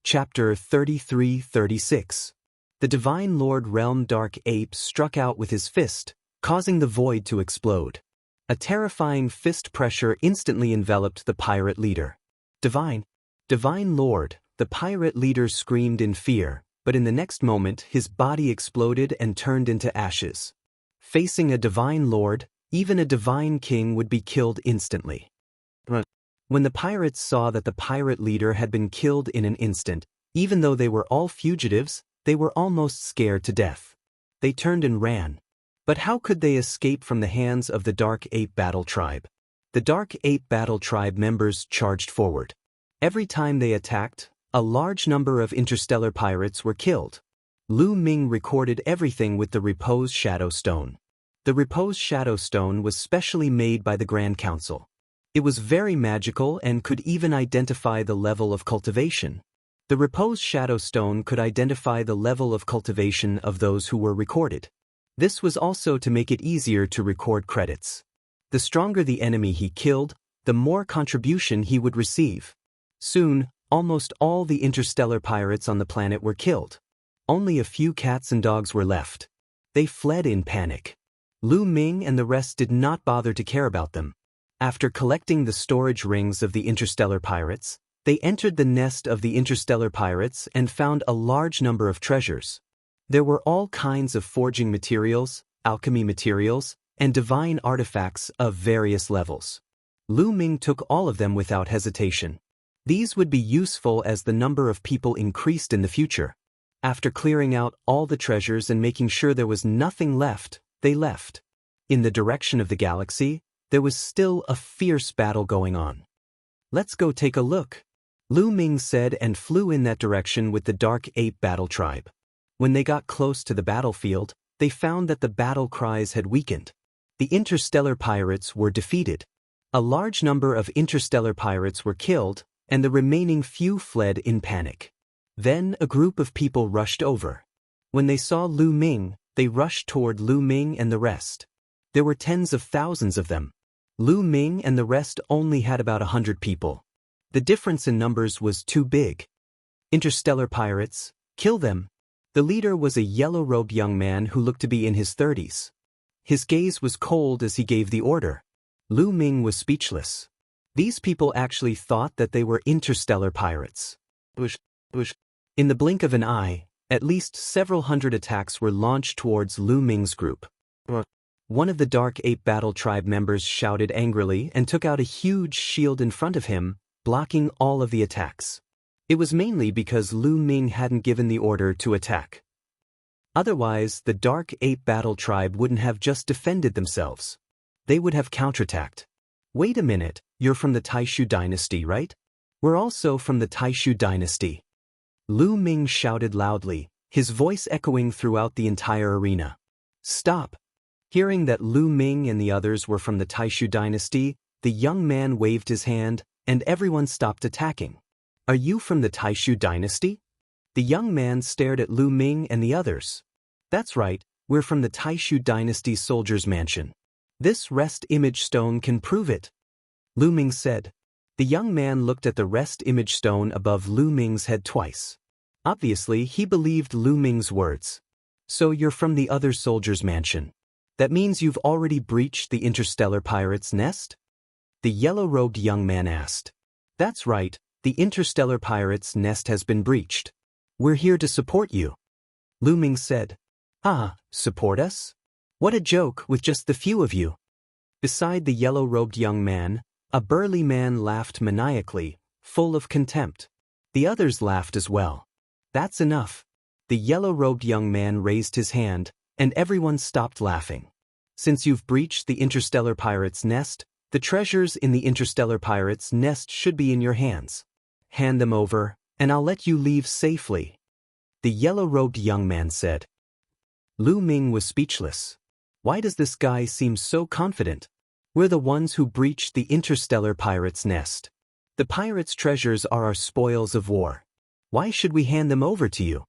Chapter 33-36. The Divine Lord Realm Dark Ape struck out with his fist, causing the void to explode. A terrifying fist pressure instantly enveloped the pirate leader. Divine Lord, the pirate leader screamed in fear, but in the next moment his body exploded and turned into ashes. Facing a Divine Lord, even a Divine King would be killed instantly. When the pirates saw that the pirate leader had been killed in an instant, even though they were all fugitives, they were almost scared to death. They turned and ran. But how could they escape from the hands of the Dark Ape Battle Tribe? The Dark Ape Battle Tribe members charged forward. Every time they attacked, a large number of interstellar pirates were killed. Lu Ming recorded everything with the Repose Shadow Stone. The Repose Shadow Stone was specially made by the Grand Council. It was very magical and could even identify the level of cultivation. The Repose Shadow Stone could identify the level of cultivation of those who were recorded. This was also to make it easier to record credits. The stronger the enemy he killed, the more contribution he would receive. Soon, almost all the interstellar pirates on the planet were killed. Only a few cats and dogs were left. They fled in panic. Lu Ming and the rest did not bother to care about them. After collecting the storage rings of the interstellar pirates, they entered the nest of the interstellar pirates and found a large number of treasures. There were all kinds of forging materials, alchemy materials, and divine artifacts of various levels. Lu Ming took all of them without hesitation. These would be useful as the number of people increased in the future. After clearing out all the treasures and making sure there was nothing left, they left. In the direction of the galaxy, there was still a fierce battle going on. "Let's go take a look," Lu Ming said and flew in that direction with the Dark Ape Battle Tribe. When they got close to the battlefield, they found that the battle cries had weakened. The interstellar pirates were defeated. A large number of interstellar pirates were killed, and the remaining few fled in panic. Then a group of people rushed over. When they saw Lu Ming, they rushed toward Lu Ming and the rest. There were tens of thousands of them. Lu Ming and the rest only had about 100 people. The difference in numbers was too big. "Interstellar pirates, kill them." The leader was a yellow-robed young man who looked to be in his 30s. His gaze was cold as he gave the order. Lu Ming was speechless. These people actually thought that they were interstellar pirates. In the blink of an eye, at least several hundred attacks were launched towards Lu Ming's group. One of the Dark Ape Battle Tribe members shouted angrily and took out a huge shield in front of him, blocking all of the attacks. It was mainly because Lu Ming hadn't given the order to attack. Otherwise, the Dark Ape Battle Tribe wouldn't have just defended themselves. They would have counterattacked. "Wait a minute, you're from the Taishu dynasty, right?" "We're also from the Taishu dynasty." Lu Ming shouted loudly, his voice echoing throughout the entire arena. "Stop!" Hearing that Lu Ming and the others were from the Taishu dynasty, the young man waved his hand, and everyone stopped attacking. "Are you from the Taishu dynasty?" The young man stared at Lu Ming and the others. "That's right, we're from the Taishu dynasty soldier's mansion. This rest image stone can prove it," Lu Ming said. The young man looked at the rest image stone above Lu Ming's head twice. Obviously, he believed Lu Ming's words. "So you're from the other soldier's mansion. That means you've already breached the interstellar pirate's nest?" The yellow-robed young man asked. "That's right, the interstellar pirate's nest has been breached. We're here to support you," Lu Ming said. "Ah, support us? What a joke with just the few of you." Beside the yellow-robed young man, a burly man laughed maniacally, full of contempt. The others laughed as well. "That's enough." The yellow-robed young man raised his hand, and everyone stopped laughing. "Since you've breached the interstellar pirate's nest, the treasures in the interstellar pirate's nest should be in your hands. Hand them over, and I'll let you leave safely," the yellow-robed young man said. Lu Ming was speechless. Why does this guy seem so confident? "We're the ones who breached the interstellar pirate's nest. The pirate's treasures are our spoils of war. Why should we hand them over to you?"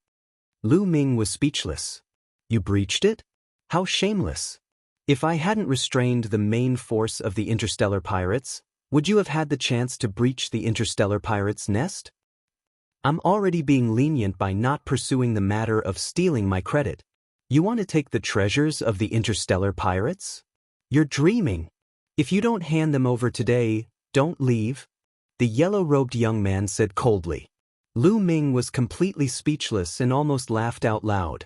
Lu Ming was speechless. "You breached it? How shameless. If I hadn't restrained the main force of the interstellar pirates, would you have had the chance to breach the interstellar pirate's nest?" I'm already being lenient by not pursuing the matter of stealing my credit. You want to take the treasures of the interstellar pirates? You're dreaming. If you don't hand them over today, don't leave. The yellow-robed young man said coldly. Lu Ming was completely speechless and almost laughed out loud.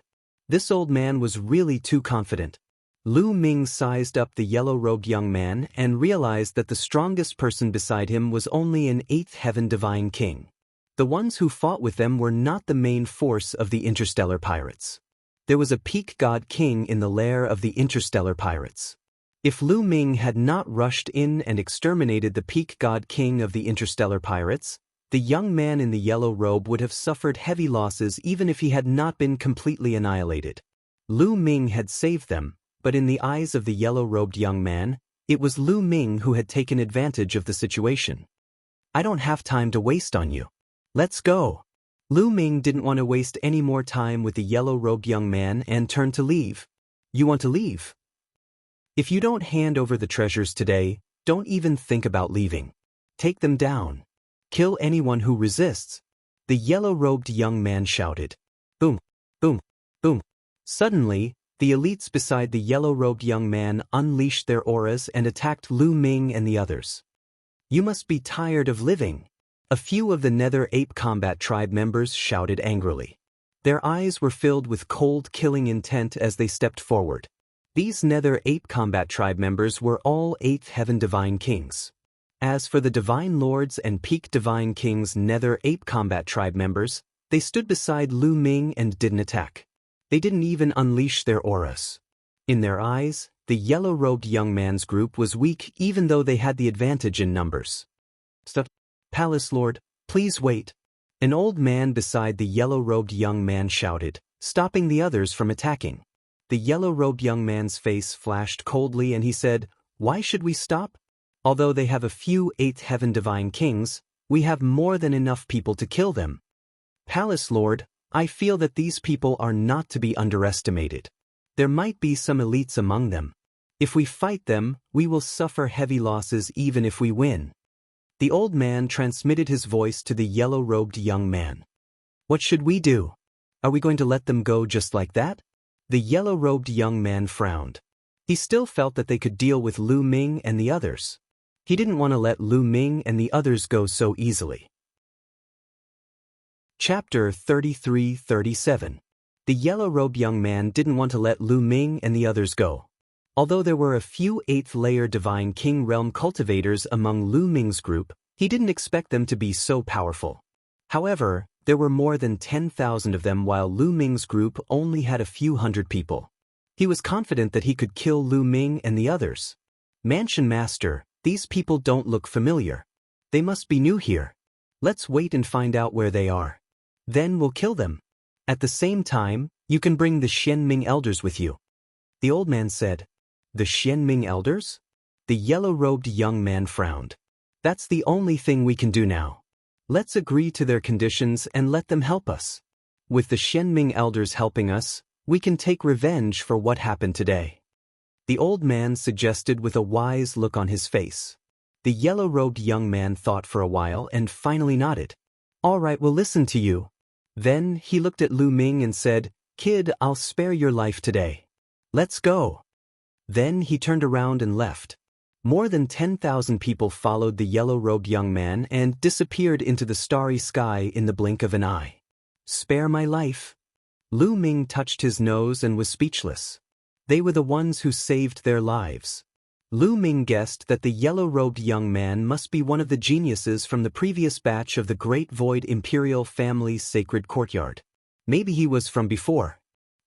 This old man was really too confident. Lu Ming sized up the yellow-robed young man and realized that the strongest person beside him was only an eighth heaven divine king. The ones who fought with them were not the main force of the interstellar pirates. There was a peak god king in the lair of the interstellar pirates. If Lu Ming had not rushed in and exterminated the peak god king of the interstellar pirates, the young man in the yellow robe would have suffered heavy losses even if he had not been completely annihilated. Lu Ming had saved them, but in the eyes of the yellow-robed young man, it was Lu Ming who had taken advantage of the situation. I don't have time to waste on you. Let's go. Lu Ming didn't want to waste any more time with the yellow-robed young man and turned to leave. You want to leave? If you don't hand over the treasures today, don't even think about leaving. Take them down. Kill anyone who resists. The yellow-robed young man shouted. Boom, boom, boom. Suddenly, the elites beside the yellow-robed young man unleashed their auras and attacked Lu Ming and the others. You must be tired of living. A few of the Nether Ape Combat Tribe members shouted angrily. Their eyes were filled with cold, killing intent as they stepped forward. These Nether Ape Combat Tribe members were all 8th Heaven Divine Kings. As for the Divine Lords and Peak Divine Kings Nether Ape Combat Tribe members, they stood beside Lu Ming and didn't attack. They didn't even unleash their auras. In their eyes, the yellow-robed young man's group was weak even though they had the advantage in numbers. Stop. Palace Lord, please wait. An old man beside the yellow-robed young man shouted, stopping the others from attacking. The yellow-robed young man's face flashed coldly and he said, Why should we stop? Although they have a few 8th Heaven Divine Kings, we have more than enough people to kill them. Palace Lord, I feel that these people are not to be underestimated. There might be some elites among them. If we fight them, we will suffer heavy losses even if we win. The old man transmitted his voice to the yellow-robed young man. What should we do? Are we going to let them go just like that? The yellow-robed young man frowned. He still felt that they could deal with Lu Ming and the others. He didn't want to let Lu Ming and the others go so easily. Chapter 33-37. The yellow-robed young man didn't want to let Lu Ming and the others go. Although there were a few 8th-layer Divine King Realm cultivators among Lu Ming's group, he didn't expect them to be so powerful. However, there were more than 10,000 of them while Lu Ming's group only had a few hundred people. He was confident that he could kill Lu Ming and the others. Mansion Master, these people don't look familiar. They must be new here. Let's wait and find out where they are. Then we'll kill them. At the same time, you can bring the Xianming elders with you. The old man said. The Xianming elders? The yellow-robed young man frowned. That's the only thing we can do now. Let's agree to their conditions and let them help us. With the Xianming elders helping us, we can take revenge for what happened today. The old man suggested with a wise look on his face. The yellow-robed young man thought for a while and finally nodded. All right, we'll listen to you. Then he looked at Lu Ming and said, Kid, I'll spare your life today. Let's go. Then he turned around and left. More than 10,000 people followed the yellow-robed young man and disappeared into the starry sky in the blink of an eye. Spare my life. Lu Ming touched his nose and was speechless. They were the ones who saved their lives. Lu Ming guessed that the yellow-robed young man must be one of the geniuses from the previous batch of the Great Void Imperial Family's Sacred Courtyard. Maybe he was from before.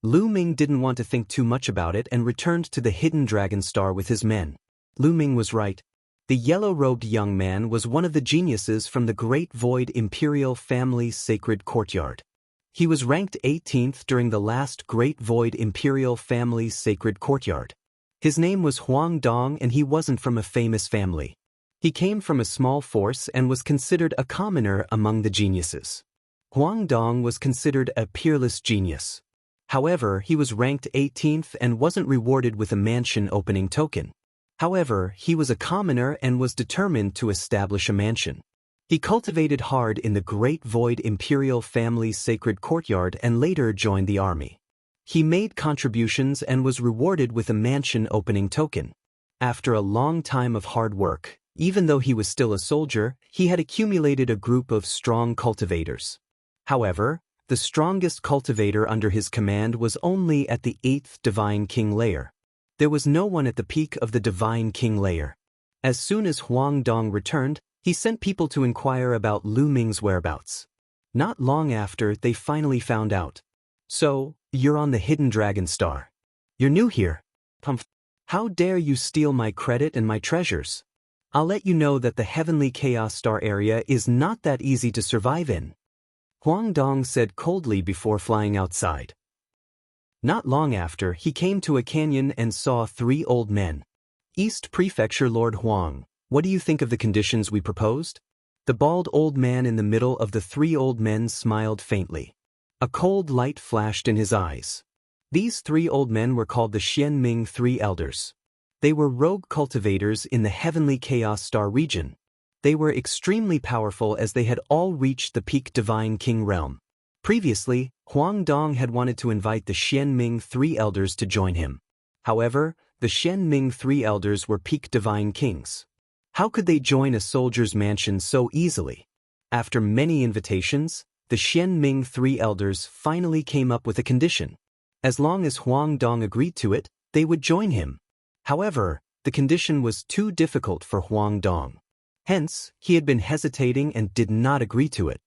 Lu Ming didn't want to think too much about it and returned to the Hidden Dragon Star with his men. Lu Ming was right. The yellow-robed young man was one of the geniuses from the Great Void Imperial Family's Sacred Courtyard. He was ranked 18th during the last Great Void Imperial Family's Sacred Courtyard. His name was Huang Dong and he wasn't from a famous family. He came from a small force and was considered a commoner among the geniuses. Huang Dong was considered a peerless genius. However, he was ranked 18th and wasn't rewarded with a mansion opening token. However, he was a commoner and was determined to establish a mansion. He cultivated hard in the Great Void Imperial Family's sacred courtyard and later joined the army. He made contributions and was rewarded with a mansion opening token. After a long time of hard work, even though he was still a soldier, he had accumulated a group of strong cultivators. However, the strongest cultivator under his command was only at the 8th Divine King layer. There was no one at the peak of the Divine King layer. As soon as Huang Dong returned, he sent people to inquire about Lu Ming's whereabouts. Not long after, they finally found out. So, you're on the Hidden Dragon Star. You're new here. How dare you steal my credit and my treasures? I'll let you know that the Heavenly Chaos Star area is not that easy to survive in. Huang Dong said coldly before flying outside. Not long after, he came to a canyon and saw 3 old men. East Prefecture Lord Huang, what do you think of the conditions we proposed? The bald old man in the middle of the 3 old men smiled faintly. A cold light flashed in his eyes. These 3 old men were called the Xianming 3 Elders. They were rogue cultivators in the Heavenly Chaos Star region. They were extremely powerful as they had all reached the peak Divine King realm. Previously, Huang Dong had wanted to invite the Xianming 3 Elders to join him. However, the Xianming 3 Elders were peak Divine Kings. How could they join a soldier's mansion so easily? After many invitations, the Xianming 3 Elders finally came up with a condition. As long as Huang Dong agreed to it, they would join him. However, the condition was too difficult for Huang Dong. Hence, he had been hesitating and did not agree to it.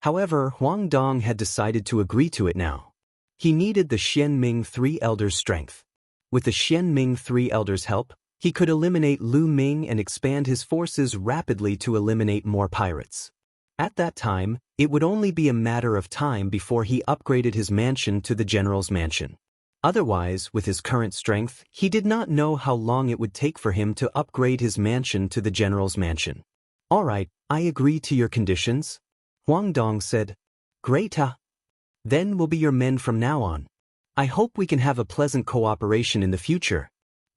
However, Huang Dong had decided to agree to it now. He needed the Xianming 3 Elders' strength. With the Xianming 3 Elders' help, he could eliminate Lu Ming and expand his forces rapidly to eliminate more pirates. At that time, it would only be a matter of time before he upgraded his mansion to the General's mansion. Otherwise, with his current strength, he did not know how long it would take for him to upgrade his mansion to the General's mansion. All right, I agree to your conditions. Huang Dong said. Great, Then we'll be your men from now on. I hope we can have a pleasant cooperation in the future.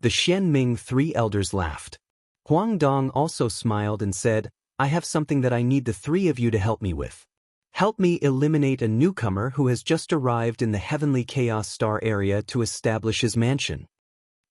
The Xianming 3 Elders laughed. Huang Dong also smiled and said, I have something that I need the 3 of you to help me with. Help me eliminate a newcomer who has just arrived in the Heavenly Chaos Star area to establish his mansion.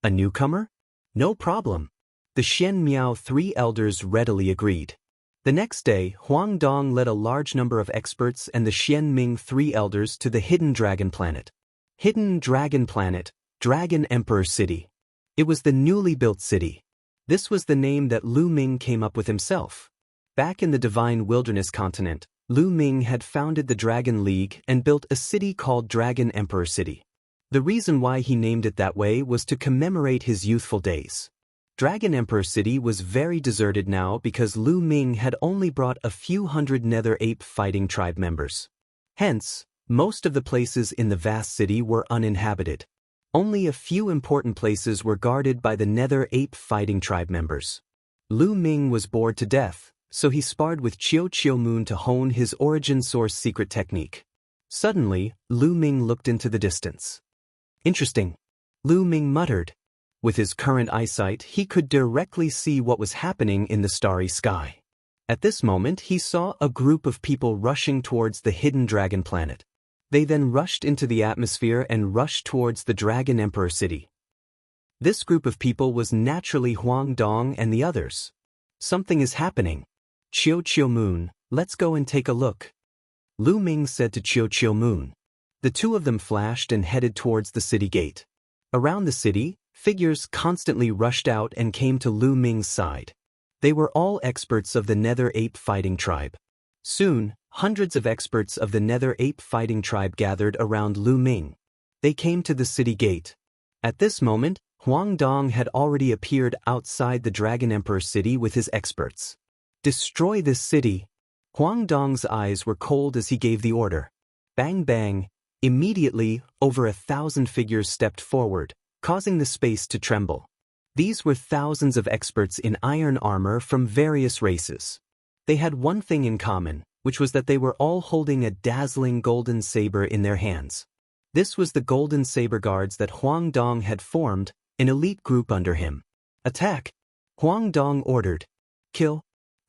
A newcomer? No problem. The Xianmiao 3 Elders readily agreed. The next day, Huang Dong led a large number of experts and the Xianming 3 Elders to the Hidden Dragon Planet. Hidden Dragon Planet, Dragon Emperor City. It was the newly built city. This was the name that Lu Ming came up with himself. Back in the Divine Wilderness continent, Lu Ming had founded the Dragon League and built a city called Dragon Emperor City. The reason why he named it that way was to commemorate his youthful days. Dragon Emperor City was very deserted now because Lu Ming had only brought a few hundred Nether Ape fighting tribe members. Hence, most of the places in the vast city were uninhabited. Only a few important places were guarded by the Nether Ape fighting tribe members. Lu Ming was bored to death, so he sparred with Chiu Moon to hone his origin source secret technique. Suddenly, Lu Ming looked into the distance. Interesting. Lu Ming muttered. With his current eyesight, he could directly see what was happening in the starry sky. At this moment, he saw a group of people rushing towards the Hidden Dragon Planet. They then rushed into the atmosphere and rushed towards the Dragon Emperor City. This group of people was naturally Huang Dong and the others. Something is happening. Chiu Moon, let's go and take a look. Lu Ming said to Chiu Moon. The 2 of them flashed and headed towards the city gate. Around the city, figures constantly rushed out and came to Lu Ming's side. They were all experts of the Nether Ape fighting tribe. Soon, hundreds of experts of the Nether Ape fighting tribe gathered around Lu Ming. They came to the city gate. At this moment, Huang Dong had already appeared outside the Dragon Emperor City with his experts. Destroy this city. Huang Dong's eyes were cold as he gave the order. Bang bang. Immediately, over 1,000 figures stepped forward, causing the space to tremble. These were thousands of experts in iron armor from various races. They had one thing in common, which was that they were all holding a dazzling golden saber in their hands. This was the Golden Saber Guards that Huang Dong had formed, an elite group under him. Attack! Huang Dong ordered. Kill.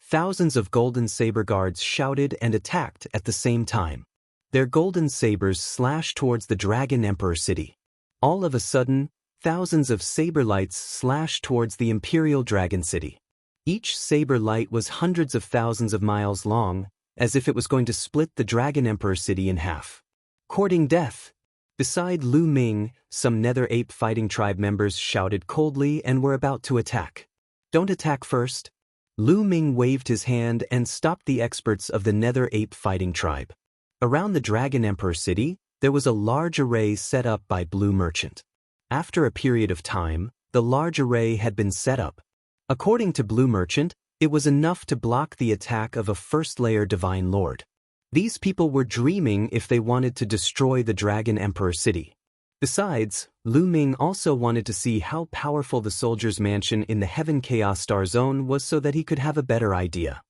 thousands of golden saber guards shouted and attacked at the same time. Their golden sabers slashed towards the Dragon Emperor city. All of a sudden, thousands of saber lights slashed towards the Imperial Dragon City. Each saber light was hundreds of thousands of miles long, as if it was going to split the Dragon Emperor city in half. Courting death. Beside Lu Ming, some Nether Ape fighting tribe members shouted coldly and were about to attack. "Don't attack first." Lu Ming waved his hand and stopped the experts of the Nether Ape fighting tribe. Around the Dragon Emperor city, there was a large array set up by Blue Merchant. After a period of time, the large array had been set up. According to Blue Merchant, it was enough to block the attack of a first-layer Divine Lord. These people were dreaming if they wanted to destroy the Dragon Emperor city. Besides, Lu Ming also wanted to see how powerful the soldier's mansion in the Heaven Chaos Star Zone was so that he could have a better idea.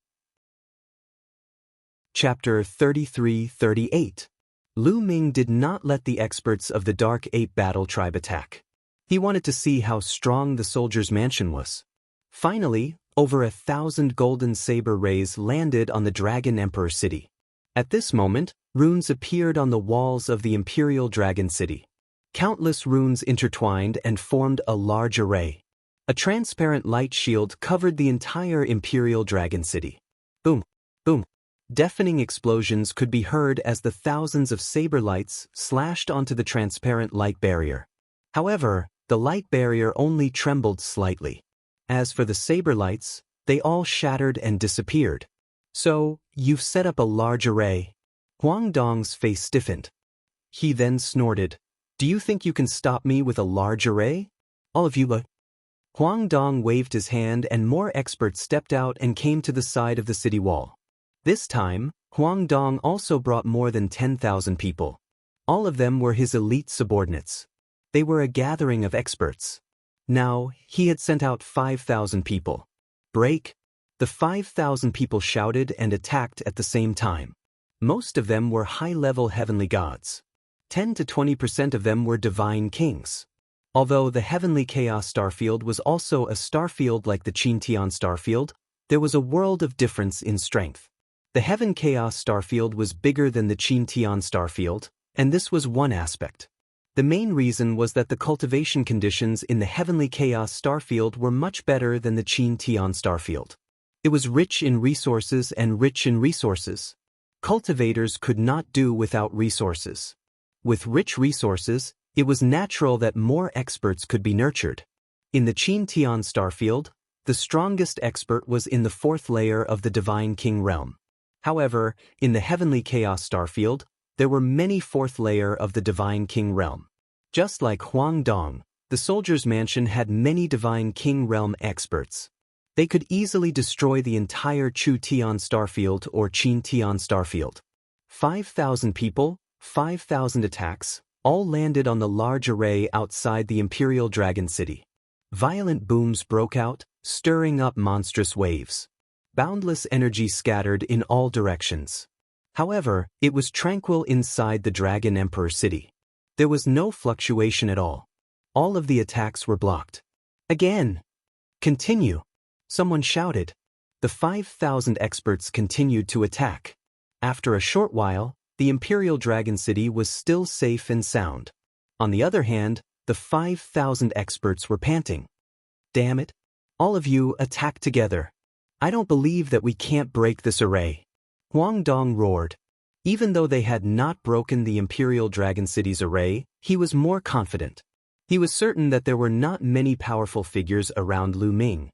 Chapter 33-38. Lu Ming did not let the experts of the Dark Ape Battle Tribe attack. He wanted to see how strong the soldier's mansion was. Finally, over 1,000 golden saber rays landed on the Dragon Emperor city. At this moment, runes appeared on the walls of the Imperial Dragon City. Countless runes intertwined and formed a large array. A transparent light shield covered the entire Imperial Dragon City. Boom, boom. Deafening explosions could be heard as the thousands of saber lights slashed onto the transparent light barrier. However, the light barrier only trembled slightly. As for the saber lights, they all shattered and disappeared. "So, you've set up a large array." Huang Dong's face stiffened. He then snorted, "Do you think you can stop me with a large array? All of you look." Huang Dong waved his hand and more experts stepped out and came to the side of the city wall. This time, Huang Dong also brought more than 10,000 people. All of them were his elite subordinates. They were a gathering of experts. Now, he had sent out 5,000 people. "Break!" The 5,000 people shouted and attacked at the same time. Most of them were high-level heavenly gods. 10 to 20% of them were divine kings. Although the Heavenly Chaos Starfield was also a starfield like the Qin-Tian Starfield, there was a world of difference in strength. The Heaven Chaos Starfield was bigger than the Qin-Tian Starfield, and this was one aspect. The main reason was that the cultivation conditions in the Heavenly Chaos Starfield were much better than the Qin-Tian Starfield. It was rich in resources and rich in resources. Cultivators could not do without resources. With rich resources, it was natural that more experts could be nurtured. In the Qin-Tian Starfield, the strongest expert was in the 4th layer of the Divine King realm. However, in the Heavenly Chaos Starfield, there were many 4th layer of the Divine King realm. Just like Huang Dong, the soldier's mansion had many Divine King realm experts. They could easily destroy the entire Chu-Tian Starfield or Qin-Tian Starfield. 5,000 people, 5,000 attacks, all landed on the large array outside the Imperial Dragon City. Violent booms broke out, stirring up monstrous waves. Boundless energy scattered in all directions. However, it was tranquil inside the Dragon Emperor city. There was no fluctuation at all. All of the attacks were blocked. "Again! Continue!" Someone shouted. The 5,000 experts continued to attack. After a short while, the Imperial Dragon City was still safe and sound. On the other hand, the 5,000 experts were panting. "Damn it! All of you attack together. I don't believe that we can't break this array." Huang Dong roared. Even though they had not broken the Imperial Dragon City's array, he was more confident. He was certain that there were not many powerful figures around Lu Ming.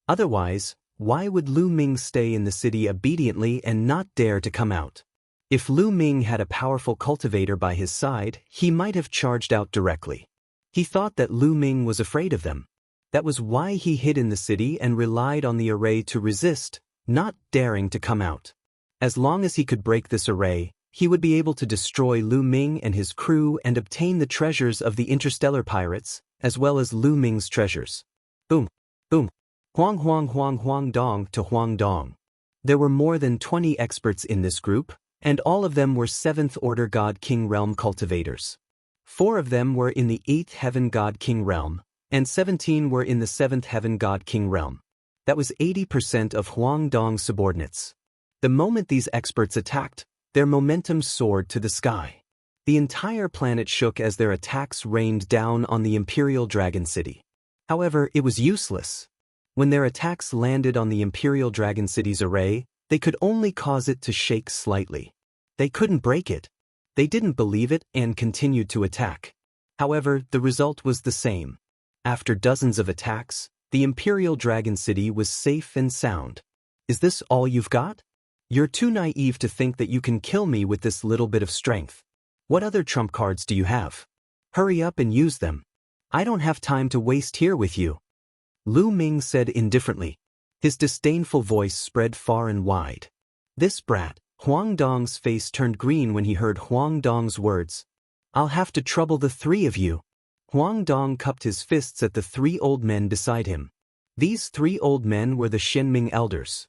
Otherwise, why would Lu Ming stay in the city obediently and not dare to come out? If Lu Ming had a powerful cultivator by his side, he might have charged out directly. He thought that Lu Ming was afraid of them. That was why he hid in the city and relied on the array to resist, not daring to come out. As long as he could break this array, he would be able to destroy Lu Ming and his crew and obtain the treasures of the interstellar pirates, as well as Lu Ming's treasures. Boom, boom. Huang Dong to Huang Dong. There were more than 20 experts in this group, and all of them were 7th Order God King Realm cultivators. 4 of them were in the 8th Heaven God King Realm, and 17 were in the 7th Heaven God King Realm. That was 80% of Huang Dong's subordinates. The moment these experts attacked, their momentum soared to the sky. The entire planet shook as their attacks rained down on the Imperial Dragon City. However, it was useless. When their attacks landed on the Imperial Dragon City's array, they could only cause it to shake slightly. They couldn't break it. They didn't believe it and continued to attack. However, the result was the same. After dozens of attacks, the Imperial Dragon City was safe and sound. Is this all you've got? You're too naive to think that you can kill me with this little bit of strength. What other trump cards do you have? Hurry up and use them. I don't have time to waste here with you. Lu Ming said indifferently. His disdainful voice spread far and wide. This brat. Huang Dong's face turned green when he heard Huang Dong's words. I'll have to trouble the three of you. Huang Dong cupped his fists at the three old men beside him. These three old men were the Xianming elders.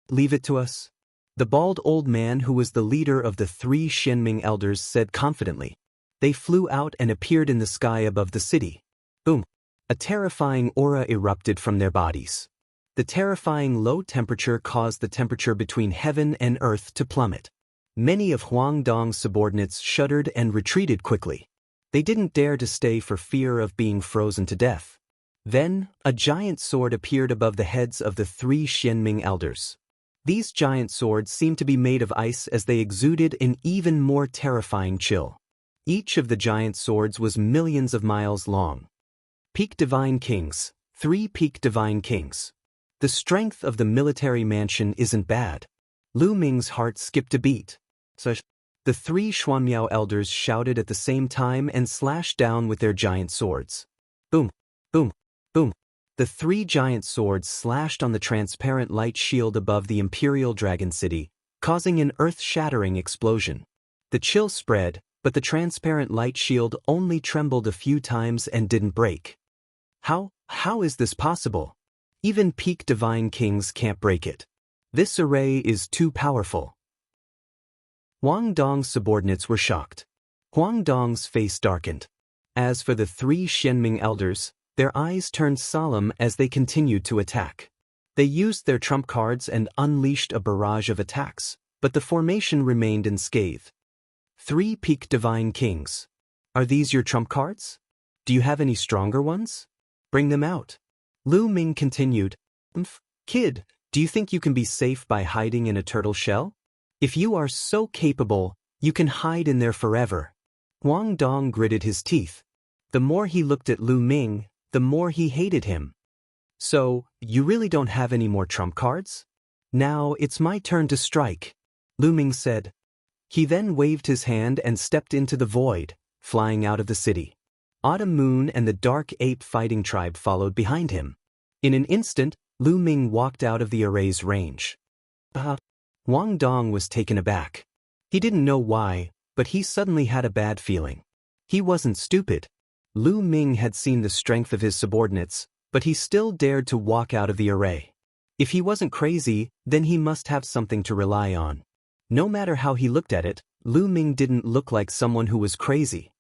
Leave it to us. The bald old man who was the leader of the three Xianming elders said confidently. They flew out and appeared in the sky above the city. Boom! A terrifying aura erupted from their bodies. The terrifying low temperature caused the temperature between heaven and earth to plummet. Many of Huang Dong's subordinates shuddered and retreated quickly. They didn't dare to stay for fear of being frozen to death. Then, a giant sword appeared above the heads of the three Xianming elders. These giant swords seemed to be made of ice as they exuded an even more terrifying chill. Each of the giant swords was millions of miles long. Peak Divine Kings. 3 Peak Divine Kings. The strength of the military mansion isn't bad. Lu Ming's heart skipped a beat. The three Xuanmiao elders shouted at the same time and slashed down with their giant swords. Boom, boom, boom. The three giant swords slashed on the transparent light shield above the Imperial Dragon City, causing an earth-shattering explosion. The chill spread, but the transparent light shield only trembled a few times and didn't break. How is this possible? Even peak divine kings can't break it. This array is too powerful. Huang Dong's subordinates were shocked. Huang Dong's face darkened. As for the three Xianming elders, their eyes turned solemn as they continued to attack. They used their trump cards and unleashed a barrage of attacks, but the formation remained unscathed. 3 Peak Divine Kings. Are these your trump cards? Do you have any stronger ones? Bring them out. Lu Ming continued. Kid, do you think you can be safe by hiding in a turtle shell? If you are so capable, you can hide in there forever. Huang Dong gritted his teeth. The more he looked at Lu Ming, the more he hated him. So, you really don't have any more trump cards? Now it's my turn to strike, Lu Ming said. He then waved his hand and stepped into the void, flying out of the city. Autumn Moon and the Dark Ape Fighting Tribe followed behind him. In an instant, Lu Ming walked out of the array's range. Huang Dong was taken aback. He didn't know why, but he suddenly had a bad feeling. He wasn't stupid. Lu Ming had seen the strength of his subordinates, but he still dared to walk out of the array. If he wasn't crazy, then he must have something to rely on. No matter how he looked at it, Lu Ming didn't look like someone who was crazy.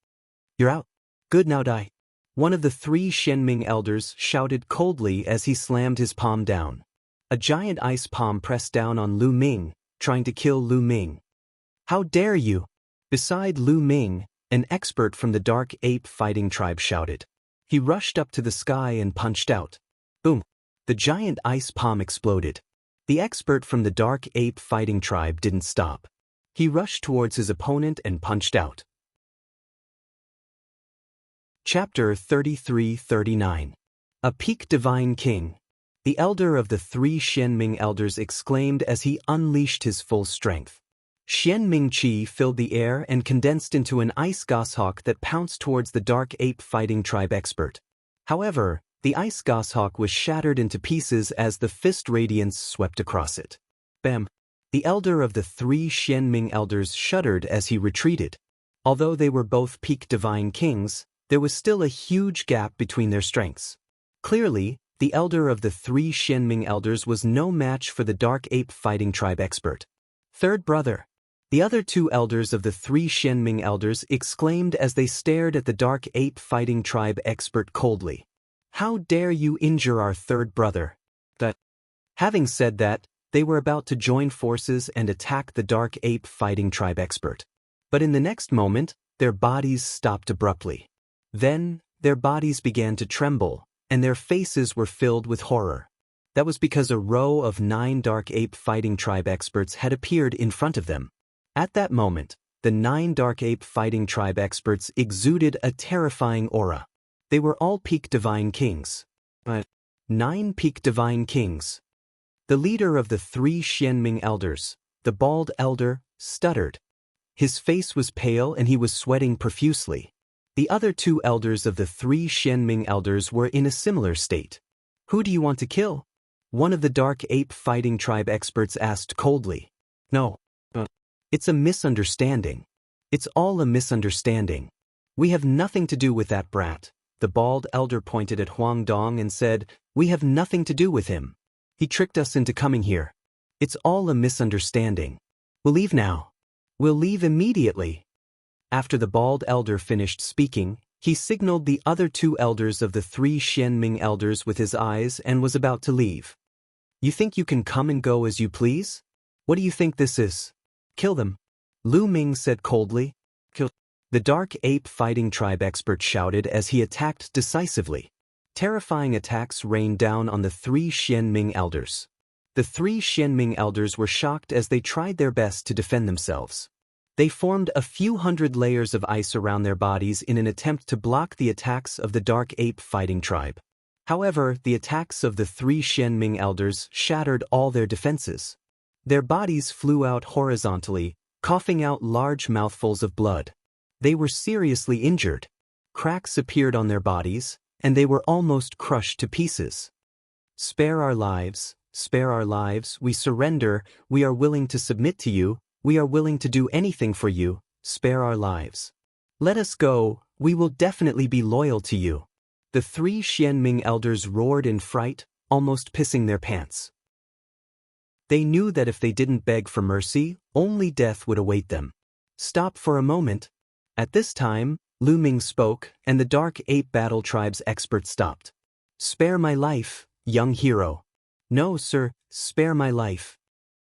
You're out. Good, now die. One of the three Xianming elders shouted coldly as he slammed his palm down. A giant ice palm pressed down on Lu Ming, trying to kill Lu Ming. How dare you? Beside Lu Ming, an expert from the Dark Ape Fighting Tribe shouted. He rushed up to the sky and punched out. Boom! The giant ice palm exploded. The expert from the Dark Ape Fighting Tribe didn't stop. He rushed towards his opponent and punched out. Chapter 33-39. A Peak Divine King. The elder of the three Xianming elders exclaimed as he unleashed his full strength. Xianming Qi filled the air and condensed into an ice goshawk that pounced towards the Dark Ape Fighting Tribe expert. However, the ice goshawk was shattered into pieces as the fist radiance swept across it. Bam! The elder of the three Xianming elders shuddered as he retreated. Although they were both peak divine kings, there was still a huge gap between their strengths. Clearly, the elder of the three Xianming elders was no match for the Dark Ape Fighting Tribe expert. Third brother. The other two elders of the three Xianming elders exclaimed as they stared at the Dark Ape Fighting Tribe expert coldly. How dare you injure our third brother? Having said that, they were about to join forces and attack the Dark Ape Fighting Tribe expert. But in the next moment, their bodies stopped abruptly. Then, their bodies began to tremble, and their faces were filled with horror. That was because a row of 9 Dark Ape Fighting Tribe experts had appeared in front of them. At that moment, the 9 Dark Ape Fighting Tribe experts exuded a terrifying aura. They were all peak divine kings. 9 peak divine kings. The leader of the 3 Xianming elders, the bald elder, stuttered. His face was pale and he was sweating profusely. The other 2 elders of the 3 Xianming elders were in a similar state. "Who do you want to kill?" one of the Dark Ape Fighting Tribe experts asked coldly. "No. It's a misunderstanding. It's all a misunderstanding. We have nothing to do with that brat." The bald elder pointed at Huang Dong and said, "We have nothing to do with him. He tricked us into coming here. It's all a misunderstanding. We'll leave now. We'll leave immediately." After the bald elder finished speaking, he signaled the other 2 elders of the 3 Xianming elders with his eyes and was about to leave. "You think you can come and go as you please? What do you think this is? Kill them," Lu Ming said coldly. "Kill." The Dark Ape Fighting Tribe expert shouted as he attacked decisively. Terrifying attacks rained down on the 3 Xianming elders. The 3 Xianming elders were shocked as they tried their best to defend themselves. They formed a few hundred layers of ice around their bodies in an attempt to block the attacks of the Dark Ape Fighting Tribe. However, the attacks of the 3 Xianming elders shattered all their defenses. Their bodies flew out horizontally, coughing out large mouthfuls of blood. They were seriously injured. Cracks appeared on their bodies, and they were almost crushed to pieces. "Spare our lives, we surrender, we are willing to submit to you, we are willing to do anything for you, spare our lives. Let us go, we will definitely be loyal to you." The 3 Xianming elders roared in fright, almost pissing their pants. They knew that if they didn't beg for mercy, only death would await them. "Stop for a moment." At this time, Lu Ming spoke, and the Dark Ape Battle Tribe's expert stopped. "Spare my life, young hero." "No, sir, spare my life."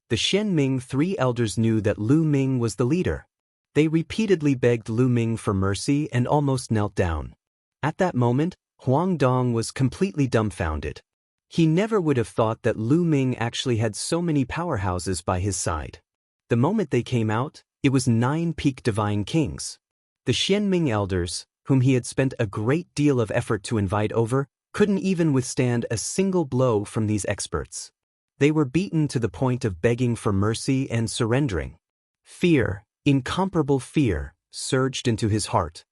The Xianming 3 elders knew that Lu Ming was the leader. They repeatedly begged Lu Ming for mercy and almost knelt down. At that moment, Huang Dong was completely dumbfounded. He never would have thought that Lu Ming actually had so many powerhouses by his side. The moment they came out, it was 9 peak divine kings. The Xianming elders, whom he had spent a great deal of effort to invite over, couldn't even withstand a single blow from these experts. They were beaten to the point of begging for mercy and surrendering. Fear, incomparable fear, surged into his heart.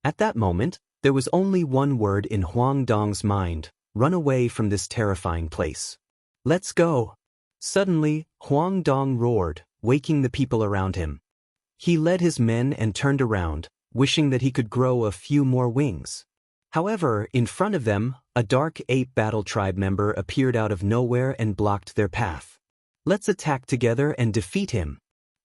At that moment, there was only one word in Huang Dong's mind: run away from this terrifying place. "Let's go." Suddenly, Huang Dong roared, waking the people around him. He led his men and turned around, wishing that he could grow a few more wings. However, in front of them, a Dark Ape Battle Tribe member appeared out of nowhere and blocked their path. "Let's attack together and defeat him."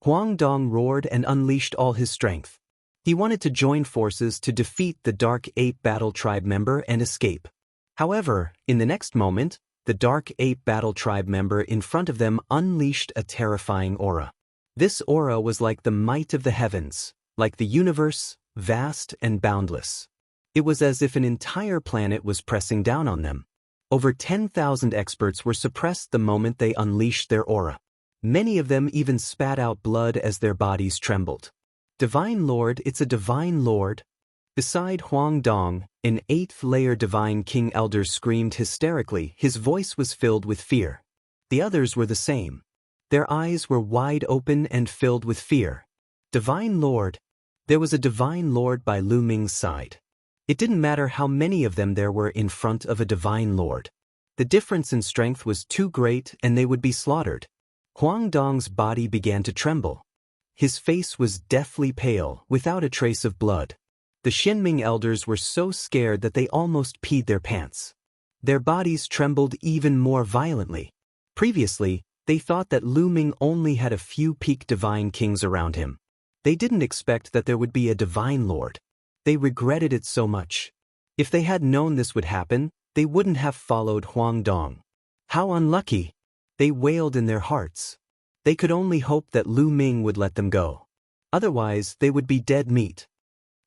Huang Dong roared and unleashed all his strength. He wanted to join forces to defeat the Dark Ape Battle Tribe member and escape. However, in the next moment, the Dark Ape Battle Tribe member in front of them unleashed a terrifying aura. This aura was like the might of the heavens, like the universe, vast and boundless. It was as if an entire planet was pressing down on them. Over 10,000 experts were suppressed the moment they unleashed their aura. Many of them even spat out blood as their bodies trembled. "Divine Lord, it's a Divine Lord." Beside Huang Dong, an 8th-layer Divine King Elder screamed hysterically. His voice was filled with fear. The others were the same. Their eyes were wide open and filled with fear. "Divine Lord." There was a Divine Lord by Lu Ming's side. It didn't matter how many of them there were in front of a Divine Lord. The difference in strength was too great and they would be slaughtered. Huang Dong's body began to tremble. His face was deathly pale, without a trace of blood. The Xianming elders were so scared that they almost peed their pants. Their bodies trembled even more violently. Previously, they thought that Lu Ming only had a few peak divine kings around him. They didn't expect that there would be a Divine Lord. They regretted it so much. If they had known this would happen, they wouldn't have followed Huang Dong. How unlucky! They wailed in their hearts. They could only hope that Lu Ming would let them go. Otherwise, they would be dead meat.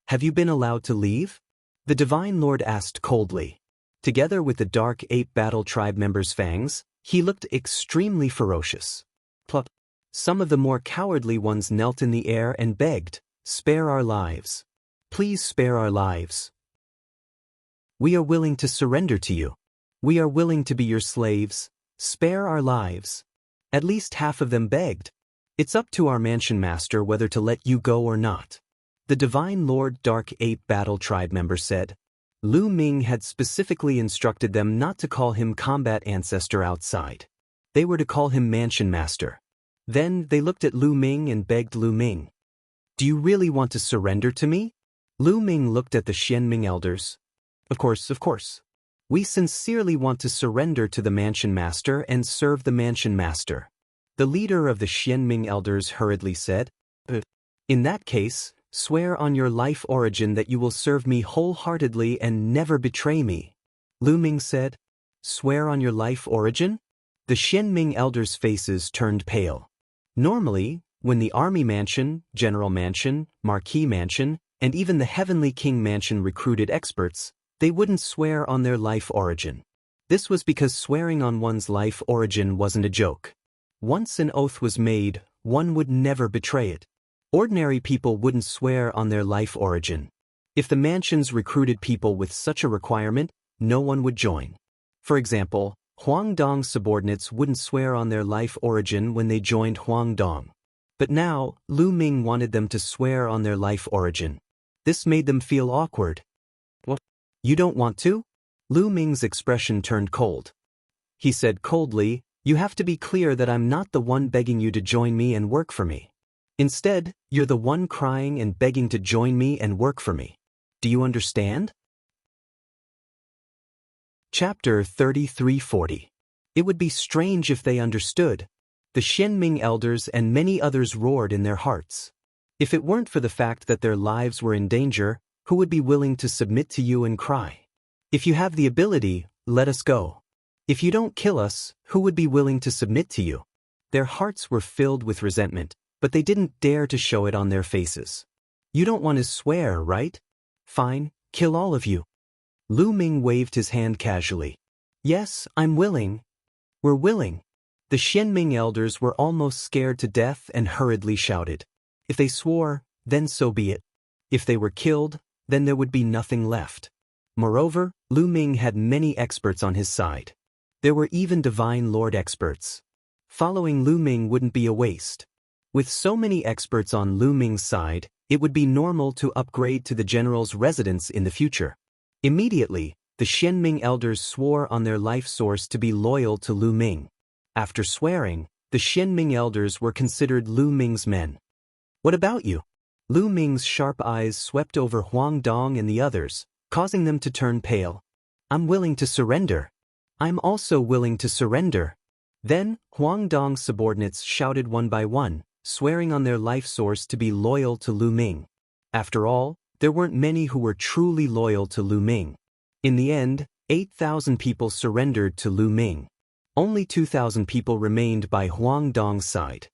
Have you been allowed to leave? The Divine Lord asked coldly. Together with the Dark Ape Battle Tribe members' fangs, he looked extremely ferocious. Plop. Some of the more cowardly ones knelt in the air and begged, "Spare our lives. Please spare our lives. We are willing to surrender to you. We are willing to be your slaves. Spare our lives." At least half of them begged. It's up to our mansion master whether to let you go or not. The Divine Lord Dark Ape Battle Tribe member said. Lu Ming had specifically instructed them not to call him Combat Ancestor outside. They were to call him Mansion Master. Then they looked at Lu Ming and begged Lu Ming. "Do you really want to surrender to me?" Lu Ming looked at the Xianming elders. Of course. We sincerely want to surrender to the Mansion Master and serve the Mansion Master. The leader of the Xianming elders hurriedly said. In that case, swear on your life origin that you will serve me wholeheartedly and never betray me. Lu Ming said. Swear on your life origin? The Xianming elders' faces turned pale. Normally, when the Army Mansion, General Mansion, Marquis Mansion, and even the Heavenly King Mansion recruited experts, they wouldn't swear on their life origin. This was because swearing on one's life origin wasn't a joke. Once an oath was made, one would never betray it. Ordinary people wouldn't swear on their life origin. If the mansions recruited people with such a requirement, no one would join. For example, Huangdong's subordinates wouldn't swear on their life origin when they joined Huangdong. But now, Lu Ming wanted them to swear on their life origin. This made them feel awkward. What? You don't want to? Lu Ming's expression turned cold. He said coldly, "You have to be clear that I'm not the one begging you to join me and work for me. Instead, you're the one crying and begging to join me and work for me. Do you understand?" Chapter 3340. It would be strange if they understood. The Xianming elders and many others roared in their hearts. If it weren't for the fact that their lives were in danger, who would be willing to submit to you and cry? If you have the ability, let us go. If you don't kill us, who would be willing to submit to you? Their hearts were filled with resentment, but they didn't dare to show it on their faces. You don't want to swear, right? Fine, kill all of you. Lu Ming waved his hand casually. Yes, I'm willing. We're willing. The Xianming elders were almost scared to death and hurriedly shouted. If they swore, then so be it. If they were killed, then there would be nothing left. Moreover, Lu Ming had many experts on his side. There were even Divine Lord experts. Following Lu Ming wouldn't be a waste. With so many experts on Lu Ming's side, it would be normal to upgrade to the general's residence in the future. Immediately, the Xianming elders swore on their life source to be loyal to Lu Ming. After swearing, the Xianming elders were considered Lu Ming's men. What about you? Lu Ming's sharp eyes swept over Huangdong and the others, causing them to turn pale. I'm willing to surrender. I'm also willing to surrender. Then, Huangdong's subordinates shouted one by one, swearing on their life source to be loyal to Lu Ming. After all, there weren't many who were truly loyal to Lu Ming. In the end, 8,000 people surrendered to Lu Ming. Only 2,000 people remained by Huangdong's side.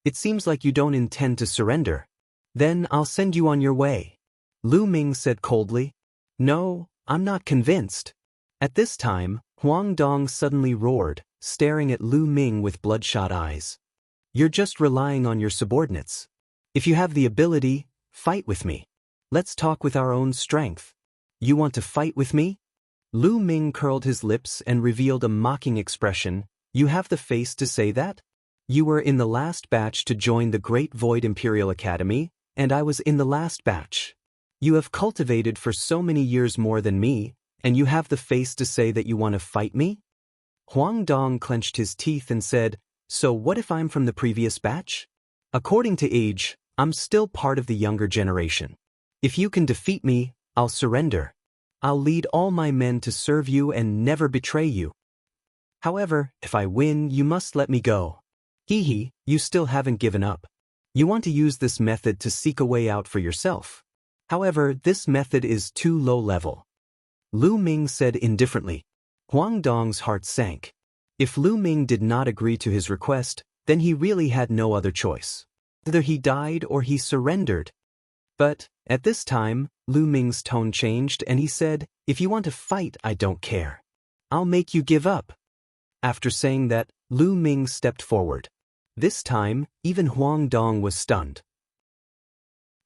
It seems like you don't intend to surrender. Then I'll send you on your way. Lu Ming said coldly. No, I'm not convinced. At this time, Huangdong suddenly roared, staring at Lu Ming with bloodshot eyes. You're just relying on your subordinates. If you have the ability, fight with me. Let's talk with our own strength. You want to fight with me? Lu Ming curled his lips and revealed a mocking expression. You have the face to say that? You were in the last batch to join the Great Void Imperial Academy, and I was in the last batch. You have cultivated for so many years more than me, and you have the face to say that you want to fight me? Huangdong clenched his teeth and said, So what if I'm from the previous batch? According to age, I'm still part of the younger generation. If you can defeat me, I'll surrender. I'll lead all my men to serve you and never betray you. However, if I win, you must let me go. Hee, you still haven't given up. You want to use this method to seek a way out for yourself. However, this method is too low level. Lu Ming said indifferently. Huangdong's heart sank. If Lu Ming did not agree to his request, then he really had no other choice. Either he died or he surrendered. But, at this time, Lu Ming's tone changed and he said, "If you want to fight, I don't care. I'll make you give up." After saying that, Lu Ming stepped forward. This time, even Huang Dong was stunned.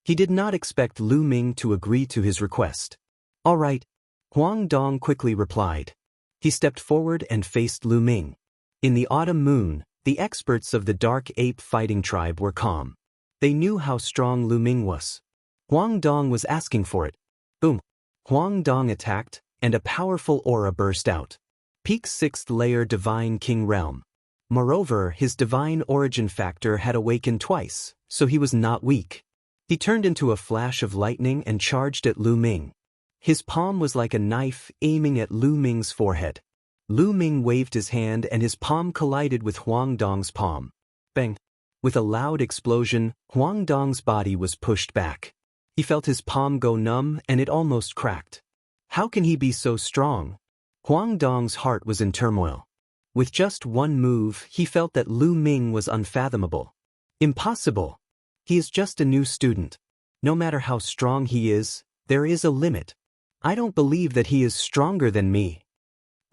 He did not expect Lu Ming to agree to his request. "All right," Huang Dong quickly replied. He stepped forward and faced Lu Ming. In the autumn moon, the experts of the Dark Ape fighting tribe were calm. They knew how strong Lu Ming was. Huang Dong was asking for it. Boom! Huang Dong attacked, and a powerful aura burst out. Peak 6th layer Divine King Realm. Moreover, his divine origin factor had awakened twice, so he was not weak. He turned into a flash of lightning and charged at Lu Ming. His palm was like a knife aiming at Lu Ming's forehead. Lu Ming waved his hand and his palm collided with Huang Dong's palm. Bang! With a loud explosion, Huang Dong's body was pushed back. He felt his palm go numb and it almost cracked. How can he be so strong? Huang Dong's heart was in turmoil. With just one move, he felt that Lu Ming was unfathomable. Impossible! He is just a new student. No matter how strong he is, there is a limit. I don't believe that he is stronger than me.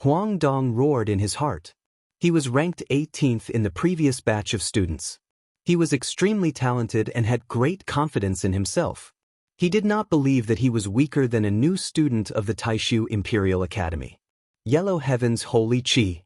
Huang Dong roared in his heart. He was ranked 18th in the previous batch of students. He was extremely talented and had great confidence in himself. He did not believe that he was weaker than a new student of the Taishu Imperial Academy. Yellow Heaven's Holy Qi.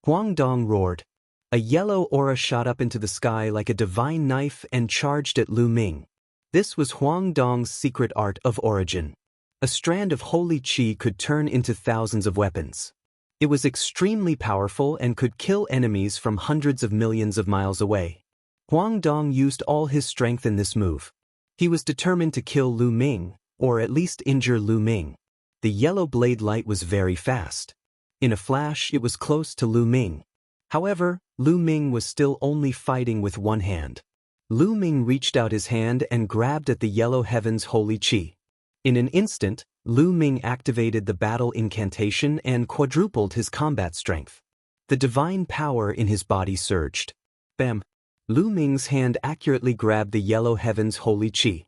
Huang Dong roared. A yellow aura shot up into the sky like a divine knife and charged at Lu Ming. This was Huang Dong's secret art of origin. A strand of holy qi could turn into thousands of weapons. It was extremely powerful and could kill enemies from hundreds of millions of miles away. Huang Dong used all his strength in this move. He was determined to kill Lu Ming, or at least injure Lu Ming. The yellow blade light was very fast. In a flash, it was close to Lu Ming. However, Lu Ming was still only fighting with one hand. Lu Ming reached out his hand and grabbed at the Yellow Heaven's Holy Qi. In an instant, Lu Ming activated the battle incantation and quadrupled his combat strength. The divine power in his body surged. Bam! Lu Ming's hand accurately grabbed the Yellow Heaven's Holy Qi.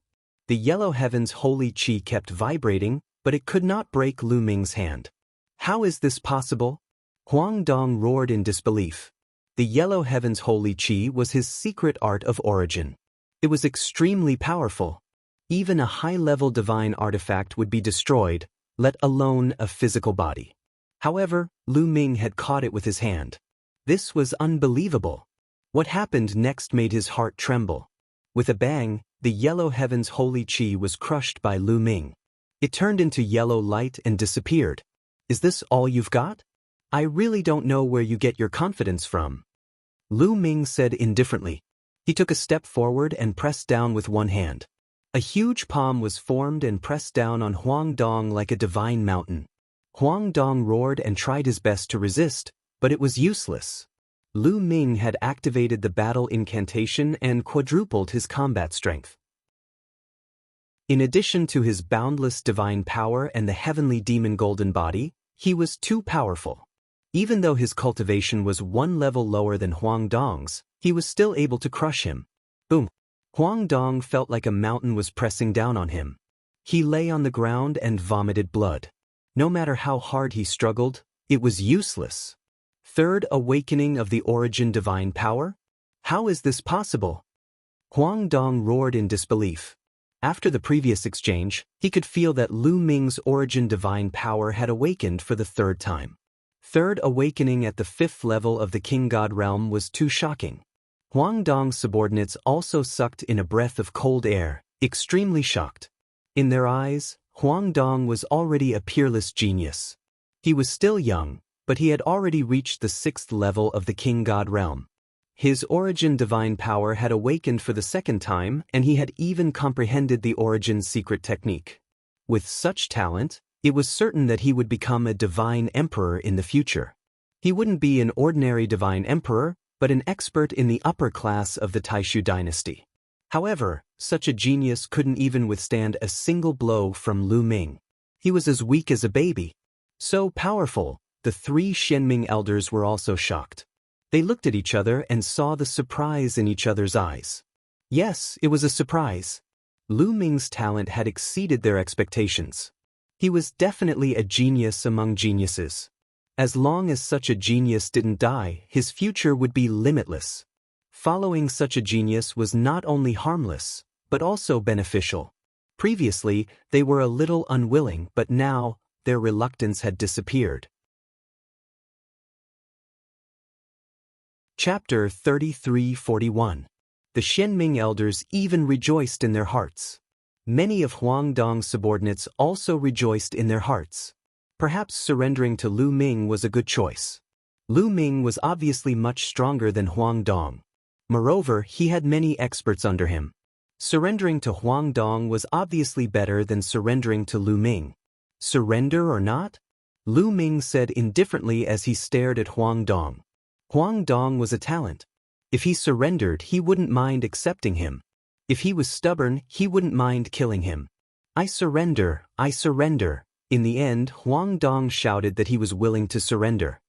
The Yellow Heaven's Holy Qi kept vibrating, but it could not break Lu Ming's hand. How is this possible? Huang Dong roared in disbelief. The Yellow Heaven's Holy Qi was his secret art of origin. It was extremely powerful. Even a high-level divine artifact would be destroyed, let alone a physical body. However, Lu Ming had caught it with his hand. This was unbelievable. What happened next made his heart tremble. With a bang, the Yellow Heaven's Holy Qi was crushed by Lu Ming. It turned into yellow light and disappeared. Is this all you've got? I really don't know where you get your confidence from. Lu Ming said indifferently. He took a step forward and pressed down with one hand. A huge palm was formed and pressed down on Huang Dong like a divine mountain. Huang Dong roared and tried his best to resist, but it was useless. Lu Ming had activated the battle incantation and quadrupled his combat strength. In addition to his boundless divine power and the heavenly demon golden body, he was too powerful. Even though his cultivation was one level lower than Huang Dong's, he was still able to crush him. Boom! Huang Dong felt like a mountain was pressing down on him. He lay on the ground and vomited blood. No matter how hard he struggled, it was useless. Third awakening of the origin divine power? How is this possible? Huang Dong roared in disbelief. After the previous exchange, he could feel that Lu Ming's origin divine power had awakened for the third time. Third awakening at the 5th level of the King God realm was too shocking. Huang Dong's subordinates also sucked in a breath of cold air, extremely shocked. In their eyes, Huang Dong was already a peerless genius. He was still young, but he had already reached the 6th level of the King God realm. His origin divine power had awakened for the second time, and he had even comprehended the origin secret technique. With such talent, it was certain that he would become a divine emperor in the future. He wouldn't be an ordinary divine emperor, but an expert in the upper class of the Taishu dynasty. However, such a genius couldn't even withstand a single blow from Lu Ming. He was as weak as a baby. So powerful, The three Xianming elders were also shocked. They looked at each other and saw the surprise in each other's eyes. Yes, it was a surprise. Lu Ming's talent had exceeded their expectations. He was definitely a genius among geniuses. As long as such a genius didn't die, his future would be limitless. Following such a genius was not only harmless, but also beneficial. Previously, they were a little unwilling, but now, their reluctance had disappeared. Chapter 33-41. The Xianming elders even rejoiced in their hearts. Many of Huang Dong's subordinates also rejoiced in their hearts. Perhaps surrendering to Lu Ming was a good choice. Lu Ming was obviously much stronger than Huang Dong. Moreover, he had many experts under him. Surrendering to Huang Dong was obviously better than surrendering to Lu Ming. Surrender or not? Lu Ming said indifferently as he stared at Huang Dong. Huang Dong was a talent. If he surrendered, he wouldn't mind accepting him. If he was stubborn, he wouldn't mind killing him. I surrender, I surrender. In the end, Huang Dong shouted that he was willing to surrender.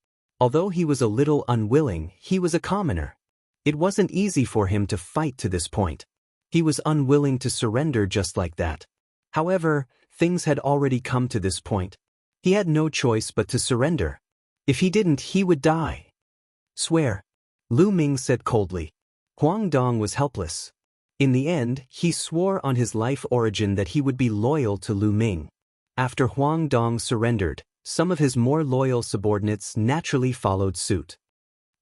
Although he was a little unwilling, he was a commoner. It wasn't easy for him to fight to this point. He was unwilling to surrender just like that. However, things had already come to this point. He had no choice but to surrender. If he didn't, he would die. Swear, Lu Ming said coldly. Huang Dong was helpless. In the end, he swore on his life origin that he would be loyal to Lu Ming. After Huang Dong surrendered, some of his more loyal subordinates naturally followed suit.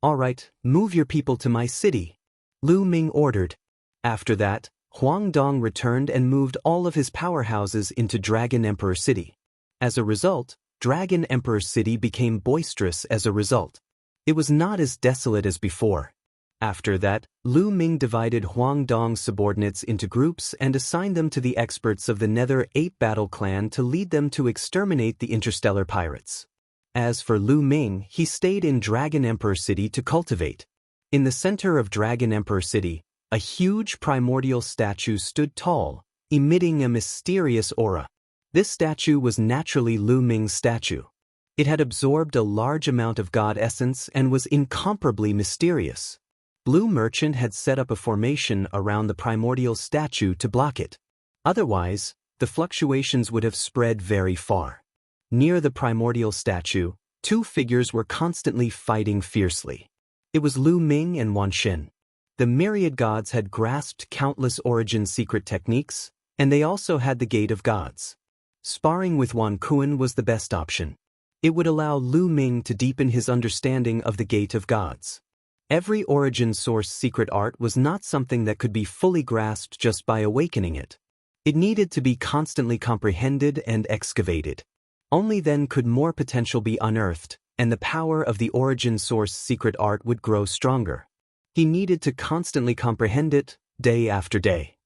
All right, move your people to my city, Lu Ming ordered. After that, Huang Dong returned and moved all of his powerhouses into Dragon Emperor City. As a result, Dragon Emperor City became boisterous as a result. It was not as desolate as before. After that, Lu Ming divided Huang Dong's subordinates into groups and assigned them to the experts of the Nether 8 Battle Clan to lead them to exterminate the interstellar pirates. As for Lu Ming, he stayed in Dragon Emperor City to cultivate. In the center of Dragon Emperor City, a huge primordial statue stood tall, emitting a mysterious aura. This statue was naturally Lu Ming's statue. It had absorbed a large amount of God essence and was incomparably mysterious. Blue Merchant had set up a formation around the primordial statue to block it. Otherwise, the fluctuations would have spread very far. Near the primordial statue, two figures were constantly fighting fiercely. It was Lu Ming and Wan Xin. The myriad gods had grasped countless origin secret techniques, and they also had the Gate of Gods. Sparring with Wan Kuan was the best option. It would allow Lu Ming to deepen his understanding of the Gate of Gods. Every origin source secret art was not something that could be fully grasped just by awakening it. It needed to be constantly comprehended and excavated. Only then could more potential be unearthed, and the power of the origin source secret art would grow stronger. He needed to constantly comprehend it, day after day.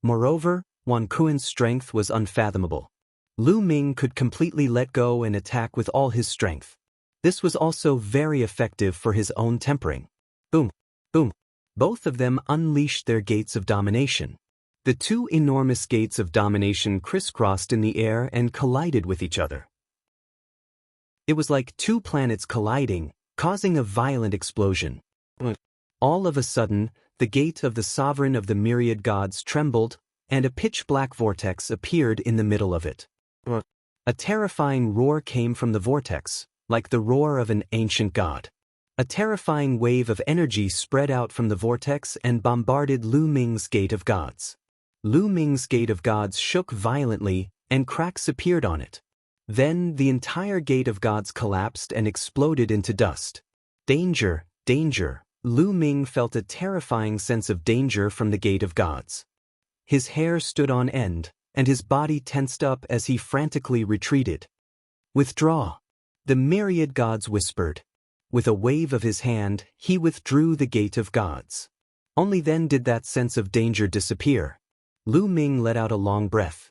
Moreover, Wan Kuan's strength was unfathomable. Lu Ming could completely let go and attack with all his strength. This was also very effective for his own tempering. Boom, boom. Both of them unleashed their gates of domination. The two enormous gates of domination crisscrossed in the air and collided with each other. It was like two planets colliding, causing a violent explosion. All of a sudden, the gate of the sovereign of the myriad gods trembled, and a pitch-black vortex appeared in the middle of it. A terrifying roar came from the vortex, like the roar of an ancient god. A terrifying wave of energy spread out from the vortex and bombarded Lu Ming's Gate of Gods. Lu Ming's Gate of Gods shook violently, and cracks appeared on it. Then the entire Gate of Gods collapsed and exploded into dust. Danger, danger. Lu Ming felt a terrifying sense of danger from the Gate of Gods. His hair stood on end, and his body tensed up as he frantically retreated. Withdraw, the myriad gods whispered. With a wave of his hand, he withdrew the Gate of Gods. Only then did that sense of danger disappear. Lu Ming let out a long breath.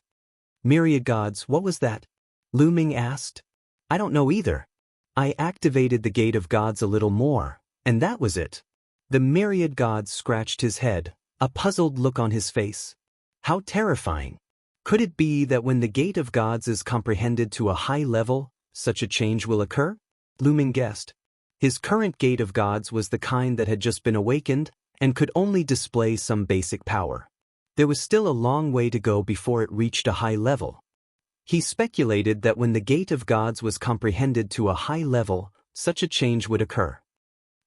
Myriad gods, what was that? Lu Ming asked. I don't know either. I activated the Gate of Gods a little more, and that was it. The myriad gods scratched his head, a puzzled look on his face. How terrifying. Could it be that when the Gate of Gods is comprehended to a high level, such a change will occur? Lu Ming guessed. His current gate of gods was the kind that had just been awakened and could only display some basic power. There was still a long way to go before it reached a high level. He speculated that when the gate of gods was comprehended to a high level, such a change would occur.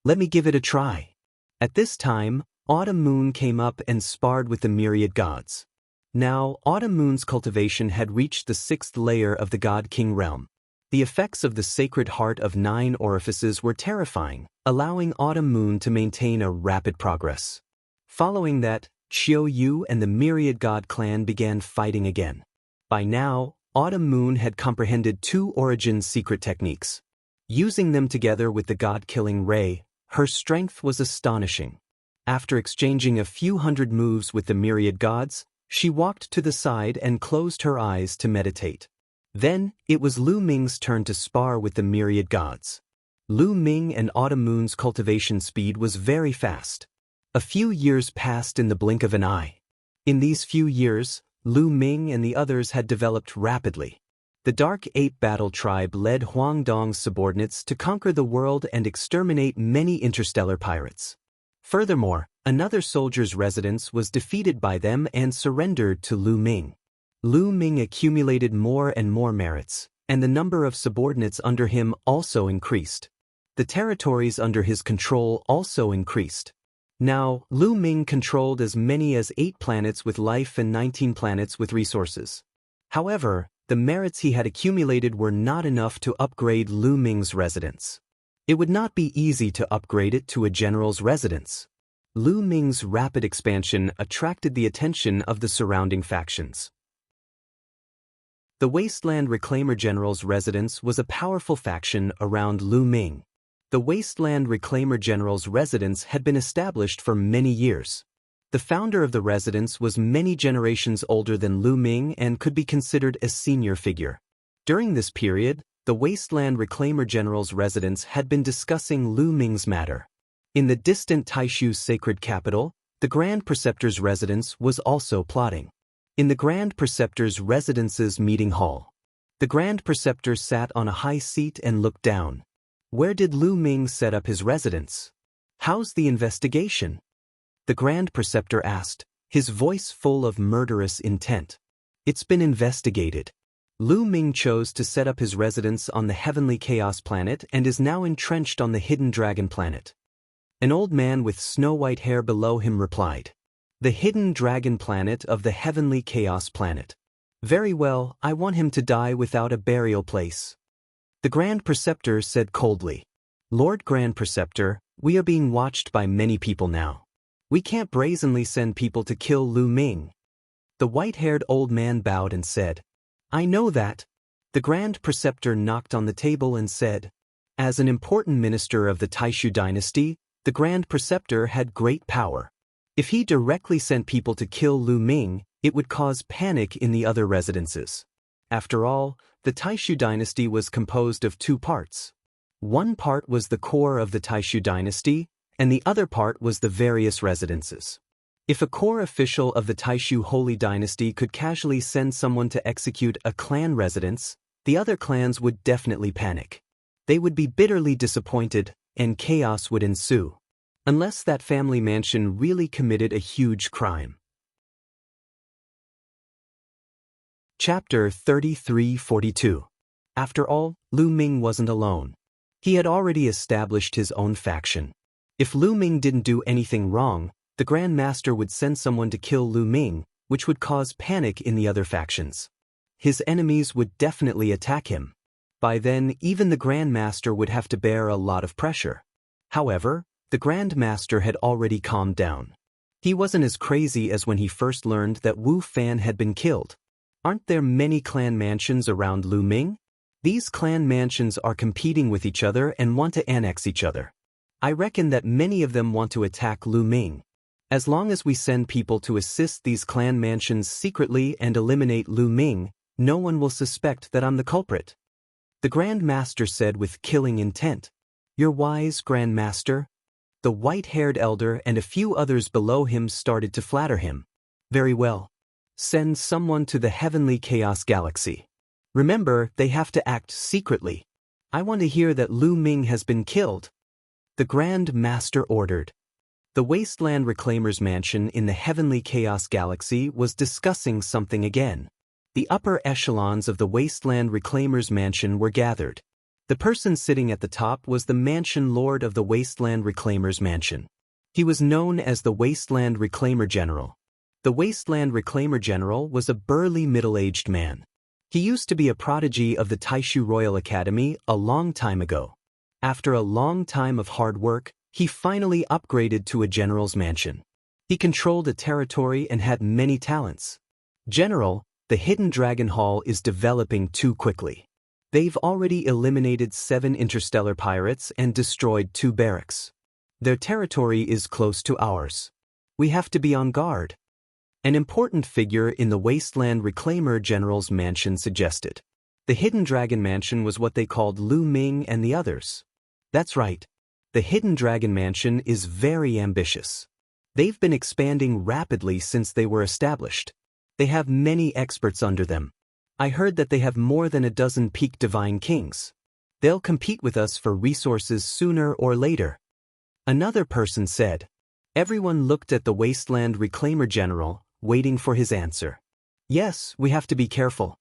Let me give it a try. At this time, Autumn Moon came up and sparred with the myriad gods. Now, Autumn Moon's cultivation had reached the 6th layer of the God-King realm. The effects of the sacred heart of 9 orifices were terrifying, allowing Autumn Moon to maintain a rapid progress. Following that, Xiao Yu and the myriad god clan began fighting again. By now, Autumn Moon had comprehended 2 origin secret techniques. Using them together with the god-killing ray, her strength was astonishing. After exchanging a few hundred moves with the myriad gods, she walked to the side and closed her eyes to meditate. Then, it was Lu Ming's turn to spar with the myriad gods. Lu Ming and Autumn Moon's cultivation speed was very fast. A few years passed in the blink of an eye. In these few years, Lu Ming and the others had developed rapidly. The Dark Ape Battle Tribe led Huang Dong's subordinates to conquer the world and exterminate many interstellar pirates. Furthermore, another soldier's residence was defeated by them and surrendered to Lu Ming. Lu Ming accumulated more and more merits, and the number of subordinates under him also increased. The territories under his control also increased. Now, Lu Ming controlled as many as 8 planets with life and 19 planets with resources. However, the merits he had accumulated were not enough to upgrade Lu Ming's residence. It would not be easy to upgrade it to a general's residence. Lu Ming's rapid expansion attracted the attention of the surrounding factions. The Wasteland Reclaimer General's residence was a powerful faction around Lu Ming. The Wasteland Reclaimer General's residence had been established for many years. The founder of the residence was many generations older than Lu Ming and could be considered a senior figure. During this period, the Wasteland Reclaimer General's residence had been discussing Lu Ming's matter. In the distant Taishu sacred capital, the Grand Preceptor's residence was also plotting. In the Grand Preceptor's residence's meeting hall, the Grand Preceptor sat on a high seat and looked down. Where did Lu Ming set up his residence? How's the investigation? The Grand Preceptor asked, his voice full of murderous intent. It's been investigated. Lu Ming chose to set up his residence on the Heavenly Chaos Planet and is now entrenched on the Hidden Dragon Planet. An old man with snow-white hair below him replied. The Hidden Dragon Planet of the Heavenly Chaos Planet. Very well, I want him to die without a burial place. The Grand Preceptor said coldly. Lord Grand Preceptor, we are being watched by many people now. We can't brazenly send people to kill Lu Ming. The white-haired old man bowed and said, I know that. The Grand Preceptor knocked on the table and said, as an important minister of the Taishu dynasty, the Grand Preceptor had great power. If he directly sent people to kill Lu Ming, it would cause panic in the other residences. After all, the Taishu dynasty was composed of 2 parts. One part was the core of the Taishu dynasty, and the other part was the various residences. If a core official of the Taishu holy dynasty could casually send someone to execute a clan residence, the other clans would definitely panic. They would be bitterly disappointed, and chaos would ensue. Unless that family mansion really committed a huge crime. Chapter 3342. After all, Lu Ming wasn't alone. He had already established his own faction. If Lu Ming didn't do anything wrong, the Grand Master would send someone to kill Lu Ming, which would cause panic in the other factions. His enemies would definitely attack him. By then, even the Grand Master would have to bear a lot of pressure. However, the Grand Master had already calmed down. He wasn't as crazy as when he first learned that Wu Fan had been killed. Aren't there many clan mansions around Lu Ming? These clan mansions are competing with each other and want to annex each other. I reckon that many of them want to attack Lu Ming. As long as we send people to assist these clan mansions secretly and eliminate Lu Ming, no one will suspect that I'm the culprit. The Grand Master said with killing intent. You're wise, Grand Master. The white-haired elder and a few others below him started to flatter him. Very well. Send someone to the Heavenly Chaos Galaxy. Remember, they have to act secretly. I want to hear that Lu Ming has been killed. The Grand Master ordered. The Wasteland Reclaimer's mansion in the Heavenly Chaos Galaxy was discussing something again. The upper echelons of the Wasteland Reclaimer's mansion were gathered. The person sitting at the top was the Mansion Lord of the Wasteland Reclaimer's mansion. He was known as the Wasteland Reclaimer General. The Wasteland Reclaimer General was a burly middle-aged man. He used to be a prodigy of the Taishu Royal Academy a long time ago. After a long time of hard work, he finally upgraded to a general's mansion. He controlled a territory and had many talents. General, the Hidden Dragon Hall is developing too quickly. They've already eliminated 7 interstellar pirates and destroyed 2 barracks. Their territory is close to ours. We have to be on guard. An important figure in the Wasteland Reclaimer General's mansion suggested. The Hidden Dragon Mansion was what they called Lu Ming and the others. That's right. The Hidden Dragon Mansion is very ambitious. They've been expanding rapidly since they were established. They have many experts under them. I heard that they have more than a dozen peak divine kings. They'll compete with us for resources sooner or later. Another person said. Everyone looked at the Wasteland Reclaimer General, waiting for his answer. Yes, we have to be careful.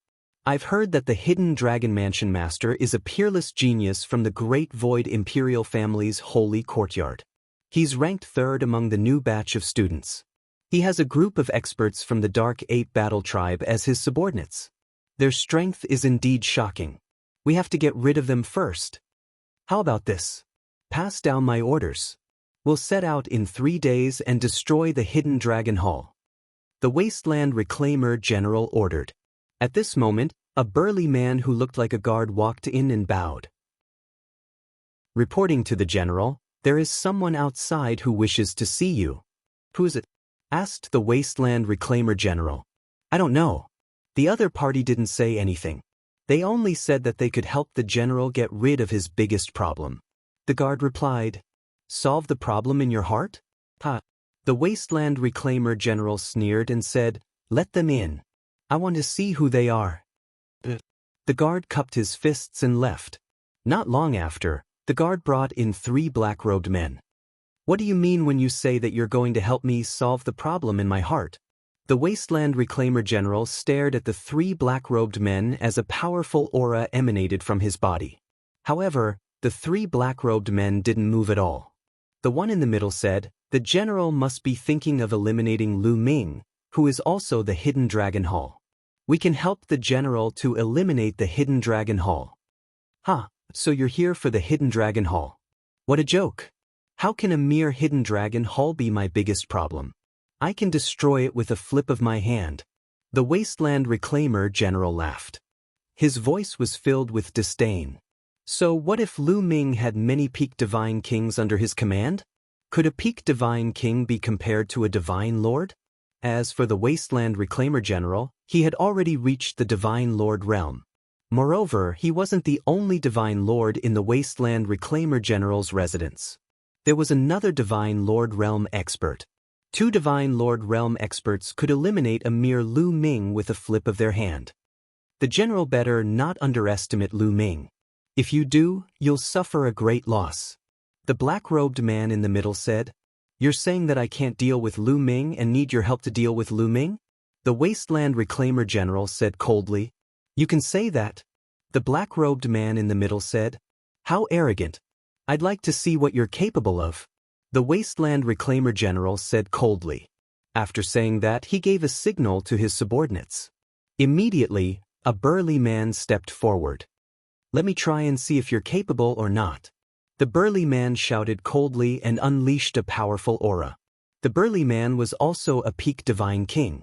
I've heard that the Hidden Dragon Mansion Master is a peerless genius from the Great Void Imperial family's holy courtyard. He's ranked 3rd among the new batch of students. He has a group of experts from the Dark Ape Battle Tribe as his subordinates. Their strength is indeed shocking. We have to get rid of them first. How about this? Pass down my orders. We'll set out in 3 days and destroy the Hidden Dragon Hall. The Wasteland Reclaimer General ordered. At this moment, a burly man who looked like a guard walked in and bowed. Reporting to the general, there is someone outside who wishes to see you. Who is it? Asked the Wasteland Reclaimer General. I don't know. The other party didn't say anything. They only said that they could help the general get rid of his biggest problem. The guard replied, Solve the problem in your heart? Ha. The Wasteland Reclaimer General sneered and said, Let them in. I want to see who they are. The guard cupped his fists and left. Not long after, the guard brought in 3 black-robed men. What do you mean when you say that you're going to help me solve the problem in my heart? The Wasteland Reclaimer General stared at the 3 black-robed men as a powerful aura emanated from his body. However, the 3 black-robed men didn't move at all. The one in the middle said, The general must be thinking of eliminating Lu Ming, who is also the Hidden Dragon Hall. We can help the general to eliminate the Hidden Dragon Hall. So you're here for the Hidden Dragon Hall. What a joke. How can a mere Hidden Dragon Hall be my biggest problem? I can destroy it with a flip of my hand. The Wasteland Reclaimer General laughed. His voice was filled with disdain. So what if Lu Ming had many peak divine kings under his command? Could a peak divine king be compared to a divine lord? As for the Wasteland Reclaimer General, he had already reached the Divine Lord realm. Moreover, he wasn't the only Divine Lord in the Wasteland Reclaimer General's residence. There was another Divine Lord realm expert. 2 Divine Lord realm experts could eliminate a mere Lu Ming with a flip of their hand. The general better not underestimate Lu Ming. If you do, you'll suffer a great loss. The black-robed man in the middle said, You're saying that I can't deal with Lu Ming and need your help to deal with Lu Ming? The Wasteland Reclaimer General said coldly, You can say that. The black-robed man in the middle said, How arrogant. I'd like to see what you're capable of. The Wasteland Reclaimer General said coldly. After saying that, he gave a signal to his subordinates. Immediately, a burly man stepped forward. Let me try and see if you're capable or not. The burly man shouted coldly and unleashed a powerful aura. The burly man was also a peak divine king.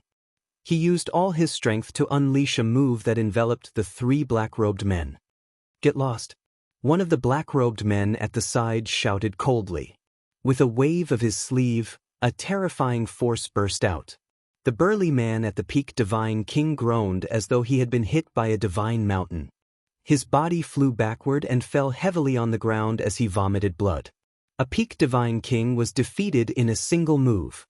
He used all his strength to unleash a move that enveloped the 3 black-robed men. Get lost. One of the black-robed men at the side shouted coldly. With a wave of his sleeve, a terrifying force burst out. The burly man at the peak divine king groaned as though he had been hit by a divine mountain. His body flew backward and fell heavily on the ground as he vomited blood. A peak divine king was defeated in a single move.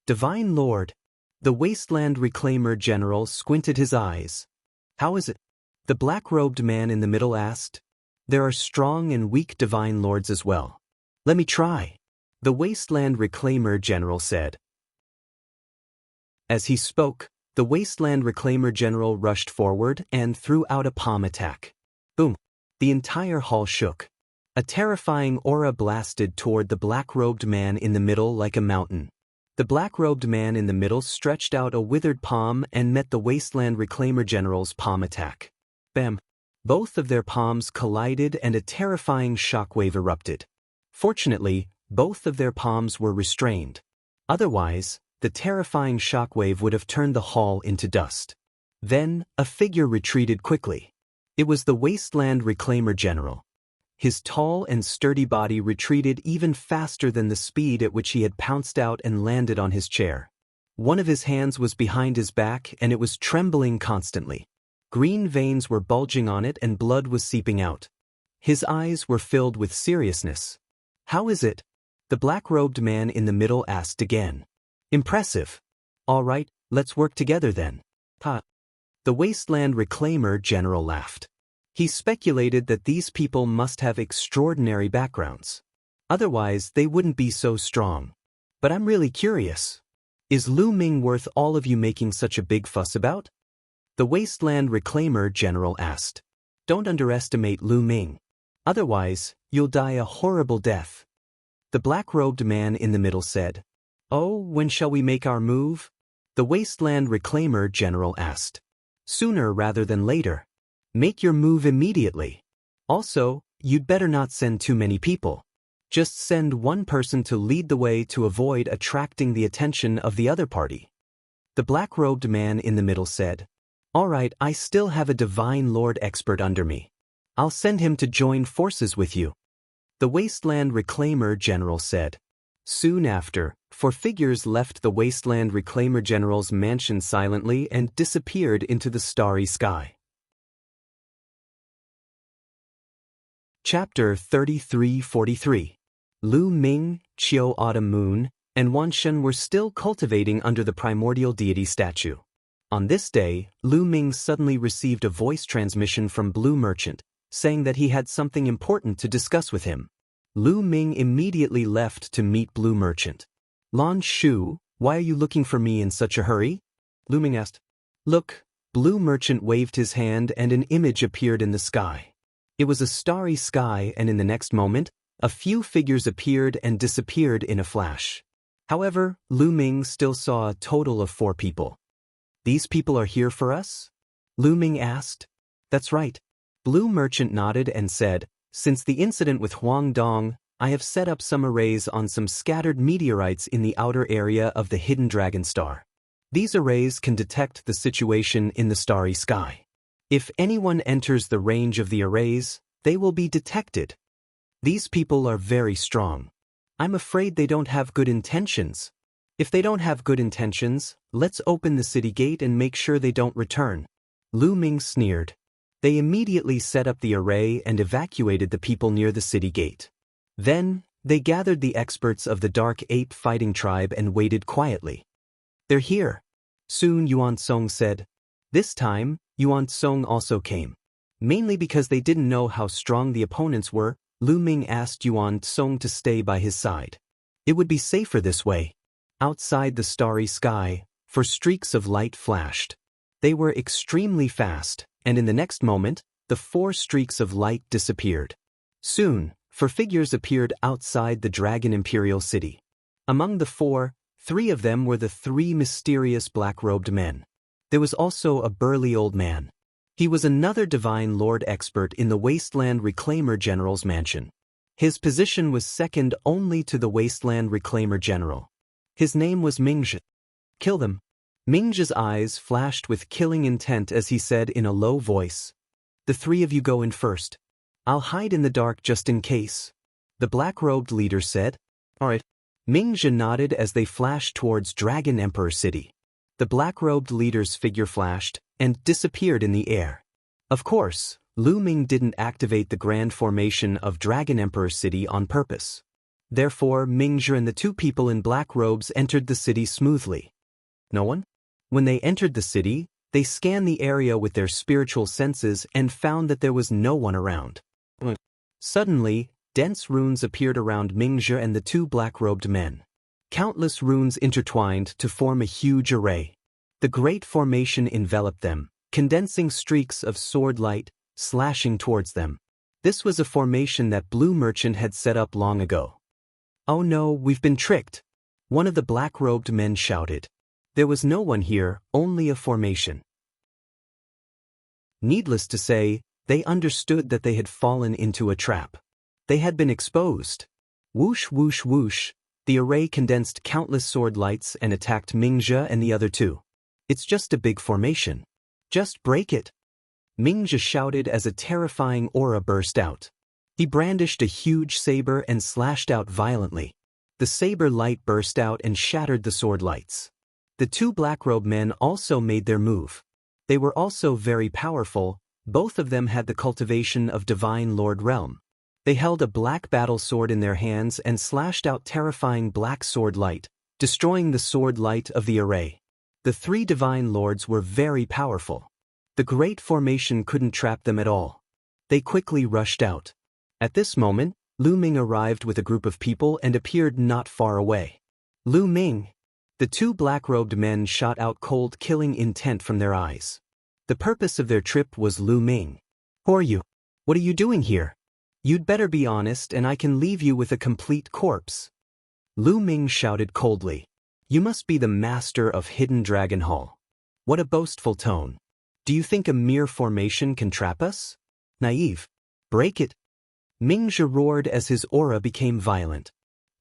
Divine Lord. The Wasteland Reclaimer General squinted his eyes. How is it? The black-robed man in the middle asked. There are strong and weak divine lords as well. Let me try, the Wasteland Reclaimer General said. As he spoke, the Wasteland Reclaimer General rushed forward and threw out a palm attack. Boom! The entire hall shook. A terrifying aura blasted toward the black-robed man in the middle like a mountain. The black-robed man in the middle stretched out a withered palm and met the Wasteland Reclaimer General's palm attack. Bam! Both of their palms collided and a terrifying shockwave erupted. Fortunately, both of their palms were restrained. Otherwise, the terrifying shockwave would have turned the hall into dust. Then, a figure retreated quickly. It was the Wasteland Reclaimer General. His tall and sturdy body retreated even faster than the speed at which he had pounced out and landed on his chair. One of his hands was behind his back and it was trembling constantly. Green veins were bulging on it and blood was seeping out. His eyes were filled with seriousness. "How is it?" the black-robed man in the middle asked again. "Impressive. All right, let's work together then." Ha! The Wasteland Reclaimer General laughed. He speculated that these people must have extraordinary backgrounds. Otherwise, they wouldn't be so strong. But I'm really curious. Is Lu Ming worth all of you making such a big fuss about? The Wasteland Reclaimer General asked. Don't underestimate Lu Ming. Otherwise, you'll die a horrible death. The black-robed man in the middle said. Oh, when shall we make our move? The Wasteland Reclaimer General asked. Sooner rather than later. Make your move immediately. Also, you'd better not send too many people. Just send one person to lead the way to avoid attracting the attention of the other party. The black-robed man in the middle said, All right, I still have a Divine Lord expert under me. I'll send him to join forces with you. The Wasteland Reclaimer General said. Soon after, 4 figures left the Wasteland Reclaimer General's mansion silently and disappeared into the starry sky. Chapter 33-43. Lu Ming, Qiu Autumn Moon, and Wan Shen were still cultivating under the primordial deity statue. On this day, Lu Ming suddenly received a voice transmission from Blue Merchant, saying that he had something important to discuss with him. Lu Ming immediately left to meet Blue Merchant. Lan Shu, why are you looking for me in such a hurry? Lu Ming asked. Look, Blue Merchant waved his hand and an image appeared in the sky. It was a starry sky and in the next moment, a few figures appeared and disappeared in a flash. However, Lu Ming still saw a total of 4 people. These people are here for us? Lu Ming asked. That's right. Blue Merchant nodded and said, Since the incident with Huang Dong, I have set up some arrays on some scattered meteorites in the outer area of the hidden dragon star. These arrays can detect the situation in the starry sky. If anyone enters the range of the arrays, they will be detected. These people are very strong. I'm afraid they don't have good intentions. If they don't have good intentions, let's open the city gate and make sure they don't return. Lu Ming sneered. They immediately set up the array and evacuated the people near the city gate. Then, they gathered the experts of the Dark Ape Fighting Tribe and waited quietly. They're here. Soon Yuan Song said. This time, Yuan Song also came. Mainly because they didn't know how strong the opponents were, Lu Ming asked Yuan Song to stay by his side. It would be safer this way. Outside the starry sky, 4 streaks of light flashed. They were extremely fast, and in the next moment, the 4 streaks of light disappeared. Soon, 4 figures appeared outside the Dragon Imperial City. Among the 4, 3 of them were the 3 mysterious black-robed men. There was also a burly old man. He was another Divine Lord expert in the Wasteland Reclaimer General's mansion. His position was second only to the Wasteland Reclaimer General. His name was Mingzhi. Kill them. Mingzhi's eyes flashed with killing intent as he said in a low voice. The 3 of you go in first. I'll hide in the dark just in case. The black-robed leader said. All right. Mingzhi nodded as they flashed towards Dragon Emperor City. The black-robed leader's figure flashed and disappeared in the air. Of course, Lu Ming didn't activate the grand formation of Dragon Emperor City on purpose. Therefore, Mingzhi and the 2 people in black robes entered the city smoothly. No one? When they entered the city, they scanned the area with their spiritual senses and found that there was no one around. Suddenly, dense runes appeared around Mingzhe and the two black-robed men. Countless runes intertwined to form a huge array. The great formation enveloped them, condensing streaks of sword light, slashing towards them. This was a formation that Blue Merchant had set up long ago. "Oh no, we've been tricked," one of the black-robed men shouted. There was no one here, only a formation. Needless to say, they understood that they had fallen into a trap. They had been exposed. Whoosh whoosh whoosh, the array condensed countless sword lights and attacked Mingzhe and the other two. "It's just a big formation. Just break it," Mingzhe shouted as a terrifying aura burst out. He brandished a huge saber and slashed out violently. The saber light burst out and shattered the sword lights. The two black-robed men also made their move. They were also very powerful. Both of them had the cultivation of Divine Lord Realm. They held a black battle sword in their hands and slashed out terrifying black sword light, destroying the sword light of the array. The three Divine Lords were very powerful. The great formation couldn't trap them at all. They quickly rushed out. At this moment, Lu Ming arrived with a group of people and appeared not far away. "Lu Ming!" The two black-robed men shot out cold killing intent from their eyes. The purpose of their trip was Lu Ming. "Who are you? What are you doing here? You'd better be honest and I can leave you with a complete corpse." Lu Ming shouted coldly. "You must be the master of Hidden Dragon Hall. What a boastful tone. Do you think a mere formation can trap us? Naive. Break it." Mingzhe roared as his aura became violent.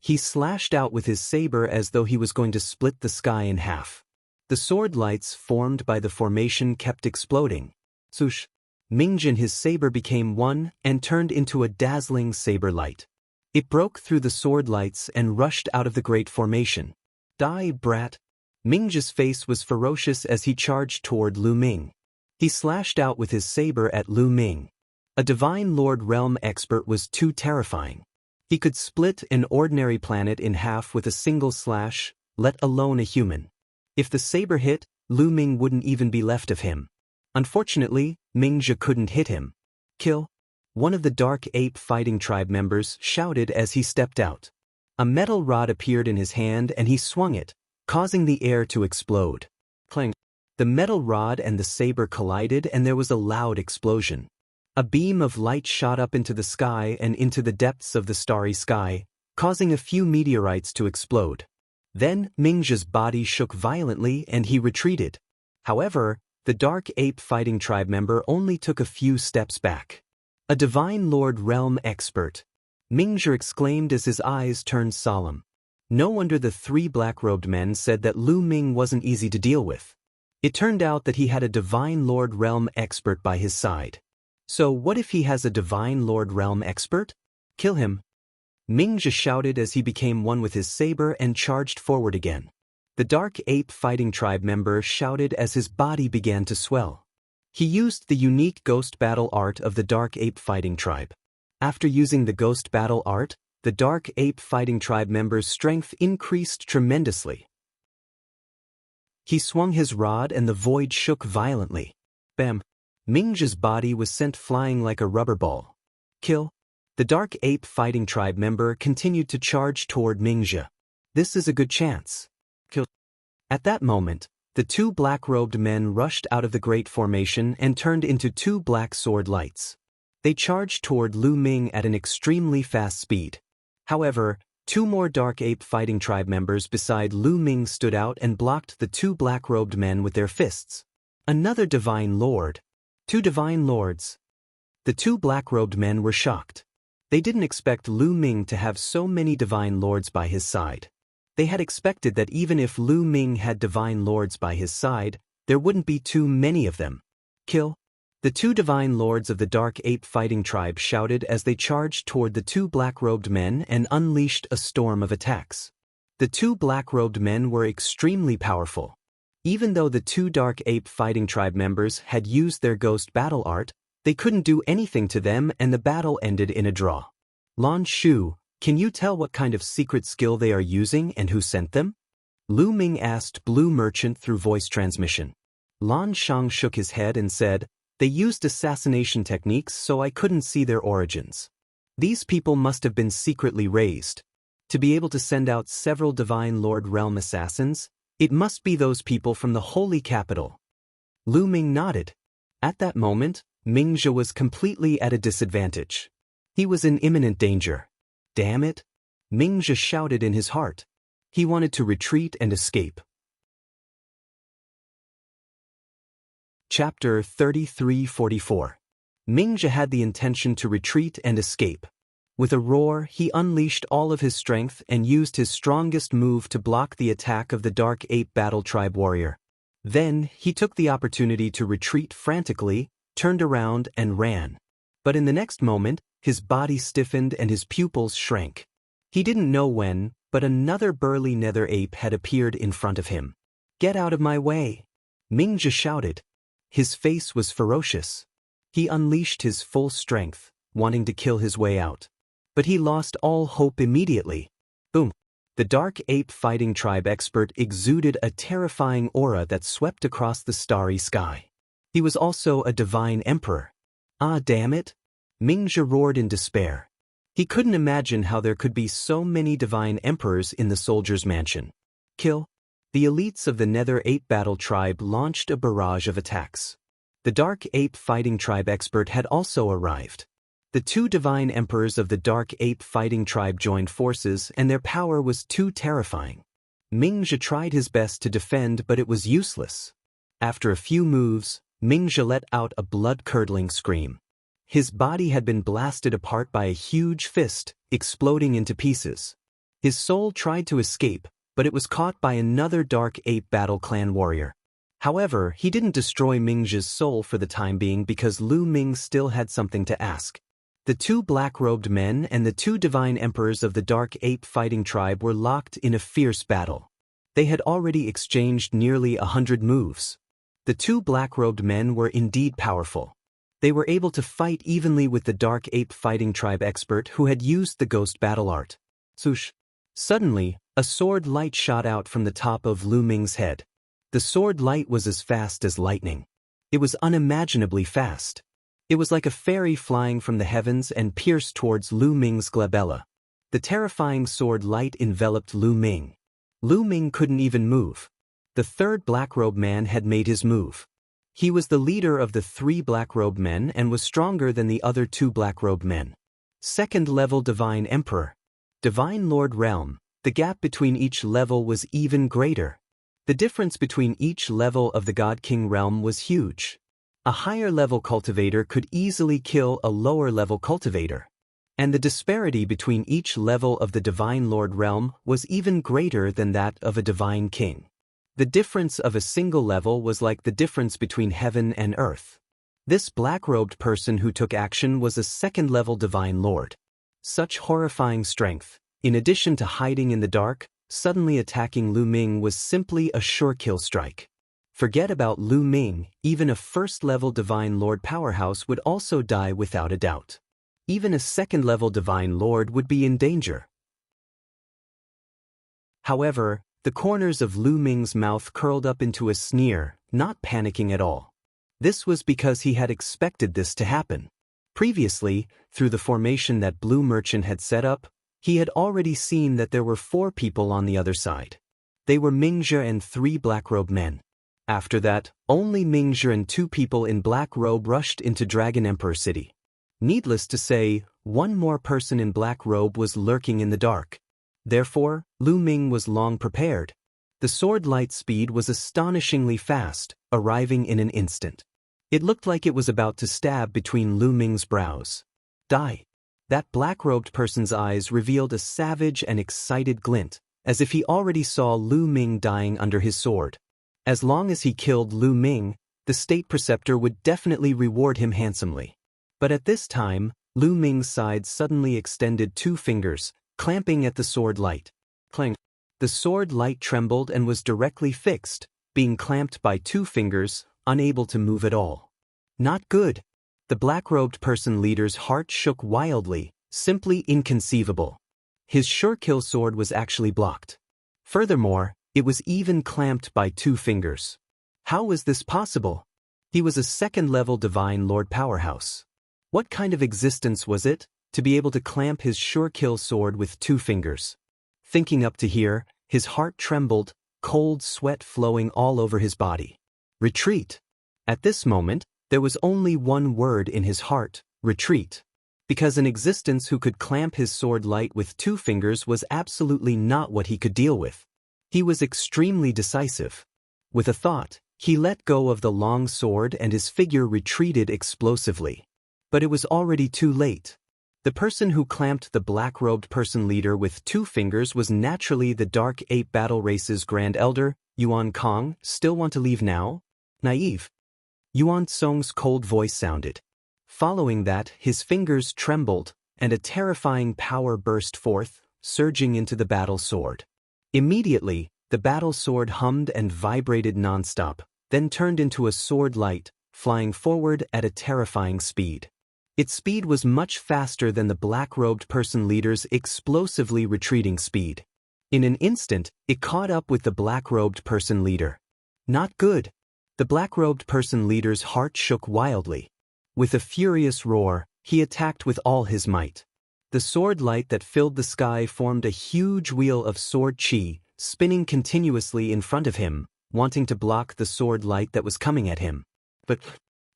He slashed out with his saber as though he was going to split the sky in half. The sword lights formed by the formation kept exploding. Swoosh! Mingzhe and his saber became one and turned into a dazzling saber light. It broke through the sword lights and rushed out of the great formation. "Die, brat!" Mingzhe's face was ferocious as he charged toward Lu Ming. He slashed out with his saber at Lu Ming. A Divine Lord Realm expert was too terrifying. He could split an ordinary planet in half with a single slash, let alone a human. If the saber hit, Lu Ming wouldn't even be left of him. Unfortunately, Mingzhe couldn't hit him. "Kill!" One of the Dark Ape Fighting Tribe members shouted as he stepped out. A metal rod appeared in his hand and he swung it, causing the air to explode. Clang! The metal rod and the saber collided and there was a loud explosion. A beam of light shot up into the sky and into the depths of the starry sky, causing a few meteorites to explode. Then, Mingzhe's body shook violently and he retreated. However, the Dark Ape Fighting Tribe member only took a few steps back. "A Divine Lord Realm expert," Mingzhe exclaimed as his eyes turned solemn. No wonder the three black-robed men said that Lu Ming wasn't easy to deal with. It turned out that he had a Divine Lord Realm expert by his side. So what if he has a Divine Lord Realm expert? Kill him! Mingzhe shouted as he became one with his saber and charged forward again. The Dark Ape Fighting Tribe member shouted as his body began to swell. He used the unique Ghost Battle art of the Dark Ape Fighting Tribe. After using the Ghost Battle art, the Dark Ape Fighting Tribe member's strength increased tremendously. He swung his rod and the void shook violently. Bam! Mingzhe's body was sent flying like a rubber ball. Kill! The Dark Ape Fighting Tribe member continued to charge toward Mingzhe. This is a good chance. Kill! At that moment, the two black-robed men rushed out of the great formation and turned into two black sword lights. They charged toward Lu Ming at an extremely fast speed. However, two more Dark Ape Fighting Tribe members beside Lu Ming stood out and blocked the two black-robed men with their fists. Another Divine Lord. Two Divine Lords. The two black-robed men were shocked. They didn't expect Lu Ming to have so many Divine Lords by his side. They had expected that even if Lu Ming had Divine Lords by his side, there wouldn't be too many of them. Kill! The two Divine Lords of the Dark Ape Fighting Tribe shouted as they charged toward the two black-robed men and unleashed a storm of attacks. The two black-robed men were extremely powerful. Even though the two Dark Ape Fighting Tribe members had used their Ghost Battle art, they couldn't do anything to them and the battle ended in a draw. Lan Shu, can you tell what kind of secret skill they are using and who sent them? Lu Ming asked Blue Merchant through voice transmission. Lan Shang shook his head and said, They used assassination techniques so I couldn't see their origins. These people must have been secretly raised. To be able to send out several Divine Lord Realm assassins, it must be those people from the Holy Capital. Lu Ming nodded. At that moment, Mingzhe was completely at a disadvantage. He was in imminent danger. Damn it! Mingzhe shouted in his heart. He wanted to retreat and escape. Chapter 33-44. Mingzhe had the intention to retreat and escape. With a roar, he unleashed all of his strength and used his strongest move to block the attack of the Dark Ape Battle Tribe warrior. Then, he took the opportunity to retreat frantically, turned around and ran. But in the next moment, his body stiffened and his pupils shrank. He didn't know when, but another burly nether ape had appeared in front of him. "Get out of my way!" Mingzhe shouted. His face was ferocious. He unleashed his full strength, wanting to kill his way out. But he lost all hope immediately. Boom! The Dark Ape Fighting Tribe expert exuded a terrifying aura that swept across the starry sky. He was also a divine emperor. Ah, damn it! Mingzhe roared in despair. He couldn't imagine how there could be so many divine emperors in the soldier's mansion. Kill! The elites of the Nether Ape Battle Tribe launched a barrage of attacks. The Dark Ape Fighting Tribe expert had also arrived. The two divine emperors of the Dark Ape Fighting Tribe joined forces, and their power was too terrifying. Mingzhe tried his best to defend, but it was useless. After a few moves, Mingzhe let out a blood-curdling scream. His body had been blasted apart by a huge fist, exploding into pieces. His soul tried to escape, but it was caught by another Dark Ape Battle Clan warrior. However, he didn't destroy Mingzhe's soul for the time being because Lu Ming still had something to ask. The two black-robed men and the two divine emperors of the Dark Ape Fighting Tribe were locked in a fierce battle. They had already exchanged nearly 100 moves. The two black-robed men were indeed powerful. They were able to fight evenly with the Dark Ape Fighting Tribe expert who had used the ghost battle art. Swoosh! Suddenly, a sword light shot out from the top of Lu Ming's head. The sword light was as fast as lightning. It was unimaginably fast. It was like a fairy flying from the heavens and pierced towards Lu Ming's glabella. The terrifying sword light enveloped Lu Ming. Lu Ming couldn't even move. The third black-robe man had made his move. He was the leader of the three black-robe men and was stronger than the other two black-robe men. Second-level Divine Emperor. Divine Lord Realm. The gap between each level was even greater. The difference between each level of the God King realm was huge. A higher-level cultivator could easily kill a lower-level cultivator. And the disparity between each level of the Divine Lord realm was even greater than that of a Divine King. The difference of a single level was like the difference between heaven and earth. This black-robed person who took action was a second-level Divine Lord. Such horrifying strength, in addition to hiding in the dark, suddenly attacking Lu Ming was simply a sure kill strike. Forget about Lu Ming, even a first-level Divine Lord powerhouse would also die without a doubt. Even a second-level Divine Lord would be in danger. However, the corners of Lu Ming's mouth curled up into a sneer, not panicking at all. This was because he had expected this to happen. Previously, through the formation that Blue Merchant had set up, he had already seen that there were 4 people on the other side. They were Mingzhe and 3 black-robe men. After that, only Mingzhe and 2 people in black robe rushed into Dragon Emperor City. Needless to say, one more person in black robe was lurking in the dark. Therefore, Lu Ming was long prepared. The sword light speed was astonishingly fast, arriving in an instant. It looked like it was about to stab between Lu Ming's brows. Die! That black-robed person's eyes revealed a savage and excited glint, as if he already saw Lu Ming dying under his sword. As long as he killed Lu Ming, the State Preceptor would definitely reward him handsomely. But at this time, Lu Ming's side suddenly extended 2 fingers, clamping at the sword light. Clang! The sword light trembled and was directly fixed, being clamped by 2 fingers, unable to move at all. Not good. The black-robed person leader's heart shook wildly, simply inconceivable. His sure-kill sword was actually blocked. Furthermore, it was even clamped by 2 fingers. How was this possible? He was a second-level Divine Lord powerhouse. What kind of existence was it, to be able to clamp his sure-kill sword with 2 fingers? Thinking up to here, his heart trembled, cold sweat flowing all over his body. Retreat. At this moment, there was only one word in his heart: retreat. Because an existence who could clamp his sword light with 2 fingers was absolutely not what he could deal with. He was extremely decisive. With a thought, he let go of the long sword and his figure retreated explosively. But it was already too late. The person who clamped the black-robed person leader with 2 fingers was naturally the Dark Ape Battle Race's Grand Elder, Yuan Kong. Still want to leave now? Naive. Yuan Song's cold voice sounded. Following that, his fingers trembled, and a terrifying power burst forth, surging into the battle sword. Immediately, the battle sword hummed and vibrated non-stop, then turned into a sword light, flying forward at a terrifying speed. Its speed was much faster than the black-robed person leader's explosively retreating speed. In an instant, it caught up with the black-robed person leader. Not good. The black-robed person leader's heart shook wildly. With a furious roar, he attacked with all his might. The sword light that filled the sky formed a huge wheel of sword chi, spinning continuously in front of him, wanting to block the sword light that was coming at him. But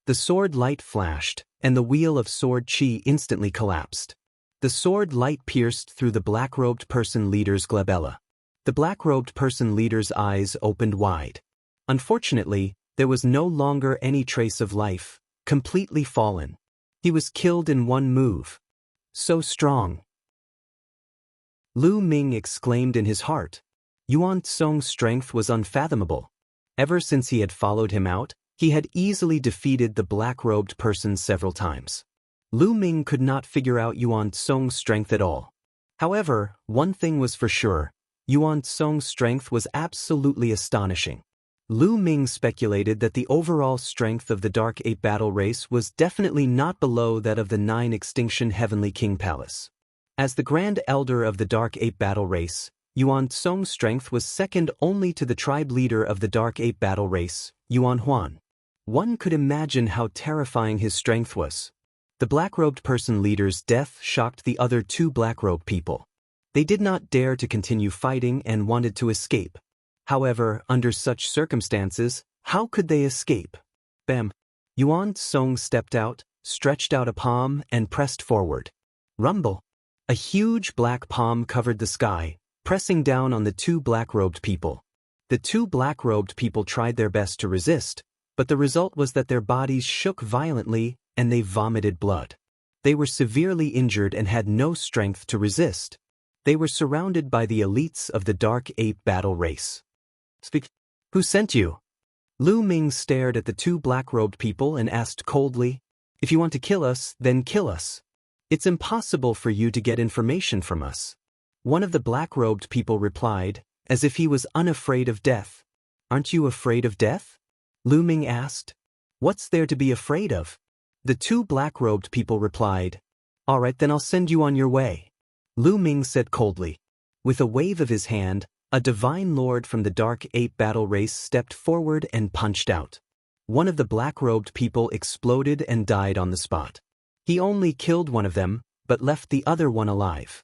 the sword light flashed, and the wheel of sword chi instantly collapsed. The sword light pierced through the black-robed person leader's glabella. The black-robed person leader's eyes opened wide. Unfortunately, there was no longer any trace of life, completely fallen. He was killed in one move. So strong. Lu Ming exclaimed in his heart. Yuan Song's strength was unfathomable. Ever since he had followed him out, he had easily defeated the black-robed person several times. Lu Ming could not figure out Yuan Song's strength at all. However, one thing was for sure: Yuan Song's strength was absolutely astonishing. Lu Ming speculated that the overall strength of the Dark Ape Battle Race was definitely not below that of the 9 Extinction Heavenly King Palace. As the Grand Elder of the Dark Ape Battle Race, Yuan Song's strength was second only to the tribe leader of the Dark Ape Battle Race, Yuan Huan. One could imagine how terrifying his strength was. The black-robed person leader's death shocked the other 2 black-robed people. They did not dare to continue fighting and wanted to escape. However, under such circumstances, how could they escape? Bam! Yuan Song stepped out, stretched out a palm, and pressed forward. Rumble! A huge black palm covered the sky, pressing down on the 2 black-robed people. The 2 black-robed people tried their best to resist, but the result was that their bodies shook violently and they vomited blood. They were severely injured and had no strength to resist. They were surrounded by the elites of the Dark Ape Battle Race. Speak. Who sent you? Lu Ming stared at the 2 black-robed people and asked coldly, If you want to kill us, then kill us. It's impossible for you to get information from us. One of the black-robed people replied, as if he was unafraid of death. Aren't you afraid of death? Lu Ming asked. What's there to be afraid of? The 2 black-robed people replied, All right, then I'll send you on your way. Lu Ming said coldly. With a wave of his hand, a divine lord from the Dark Ape Battle Race stepped forward and punched out. One of the black-robed people exploded and died on the spot. He only killed one of them, but left the other one alive.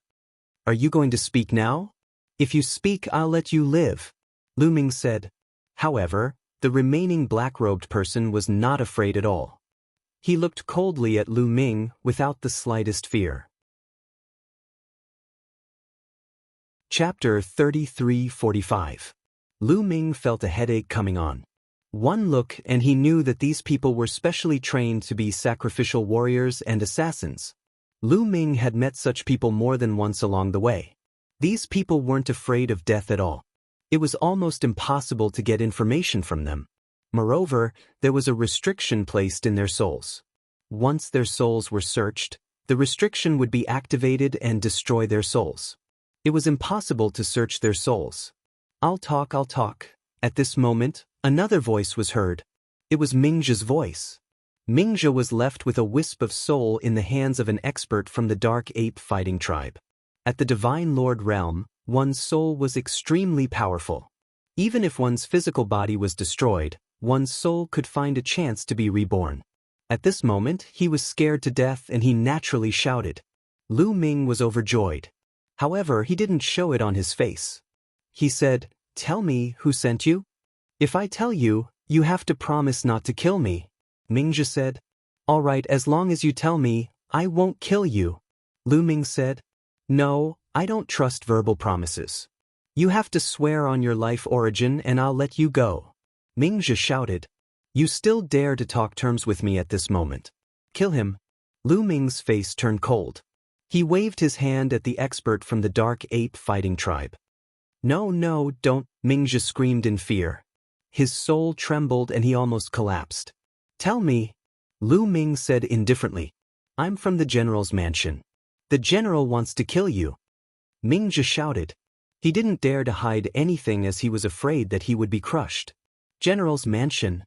Are you going to speak now? If you speak, I'll let you live, Lu Ming said. However, the remaining black-robed person was not afraid at all. He looked coldly at Lu Ming without the slightest fear. Chapter 33:45. Lu Ming felt a headache coming on. One look and he knew that these people were specially trained to be sacrificial warriors and assassins. Lu Ming had met such people more than once along the way. These people weren't afraid of death at all. It was almost impossible to get information from them. Moreover, there was a restriction placed in their souls. Once their souls were searched, the restriction would be activated and destroy their souls. It was impossible to search their souls. I'll talk. At this moment, another voice was heard. It was Mingzha's voice. Mingzha was left with a wisp of soul in the hands of an expert from the Dark Ape fighting tribe. At the Divine Lord realm, one's soul was extremely powerful. Even if one's physical body was destroyed, one's soul could find a chance to be reborn. At this moment, he was scared to death and he naturally shouted. Lu Ming was overjoyed. However, he didn't show it on his face. He said, "Tell me who sent you? If I tell you, you have to promise not to kill me." Mingzhi said. "All right, as long as you tell me, I won't kill you." Lu Ming said. "No, I don't trust verbal promises. You have to swear on your life origin and I'll let you go." Mingzhi shouted. "You still dare to talk terms with me at this moment? Kill him." Lu Ming's face turned cold. He waved his hand at the expert from the dark ape fighting tribe. "No, no, don't," Mingzhi screamed in fear. His soul trembled and he almost collapsed. "Tell me," Lu Ming said indifferently. "I'm from the general's mansion. The general wants to kill you." Mingzhi shouted. He didn't dare to hide anything as he was afraid that he would be crushed. General's mansion?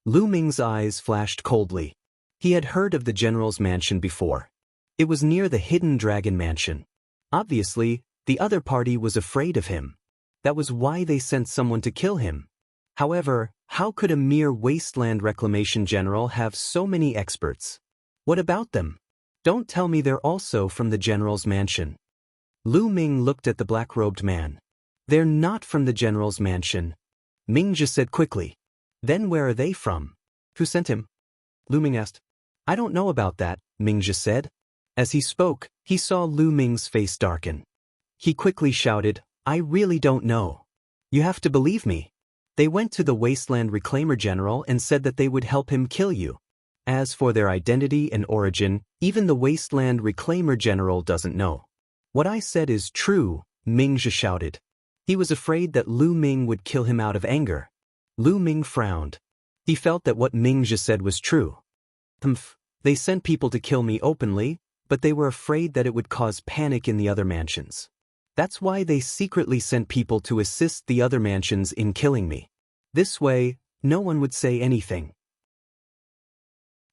Lu Ming's eyes flashed coldly. He had heard of the general's mansion before. It was near the hidden dragon mansion. Obviously, the other party was afraid of him. That was why they sent someone to kill him. However, how could a mere wasteland reclamation general have so many experts? What about them? Don't tell me they're also from the general's mansion. Lu Ming looked at the black-robed man. "They're not from the general's mansion," Mingzhi said quickly. "Then where are they from? Who sent him?" Lu Ming asked. "I don't know about that," Mingzhi said. As he spoke, he saw Lu Ming's face darken. He quickly shouted, "I really don't know. You have to believe me. They went to the Wasteland Reclaimer General and said that they would help him kill you. As for their identity and origin, even the Wasteland Reclaimer General doesn't know." "What I said is true," Mingzhi shouted. He was afraid that Lu Ming would kill him out of anger. Lu Ming frowned. He felt that what Mingzhi said was true. They sent people to kill me openly, but they were afraid that it would cause panic in the other mansions. That's why they secretly sent people to assist the other mansions in killing me. This way, no one would say anything."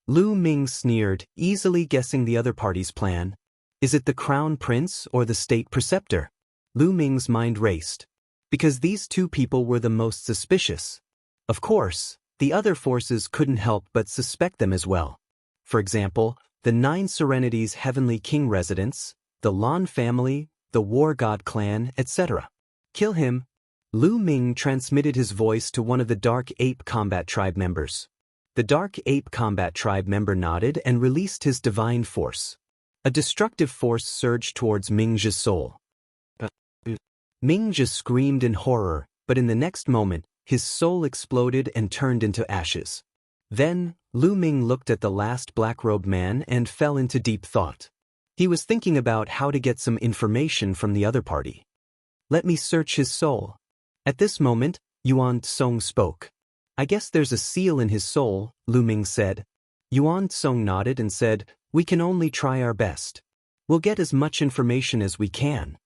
Lu Ming sneered, easily guessing the other party's plan. Is it the crown prince or the state preceptor? Lu Ming's mind raced. Because these two people were the most suspicious. Of course, the other forces couldn't help but suspect them as well. For example, the 9 Serenities Heavenly King residents, the Lan family, the War God clan, etc. "Kill him." Lu Ming transmitted his voice to one of the Dark Ape Combat Tribe members. The Dark Ape Combat Tribe member nodded and released his divine force. A destructive force surged towards Mingzhi's soul. Mingzhi screamed in horror, but in the next moment, his soul exploded and turned into ashes. Then, Lu Ming looked at the last black-robed man and fell into deep thought. He was thinking about how to get some information from the other party. "Let me search his soul." At this moment, Yuan Tsong spoke. "I guess there's a seal in his soul," Lu Ming said. Yuan Tsong nodded and said, "We can only try our best. We'll get as much information as we can."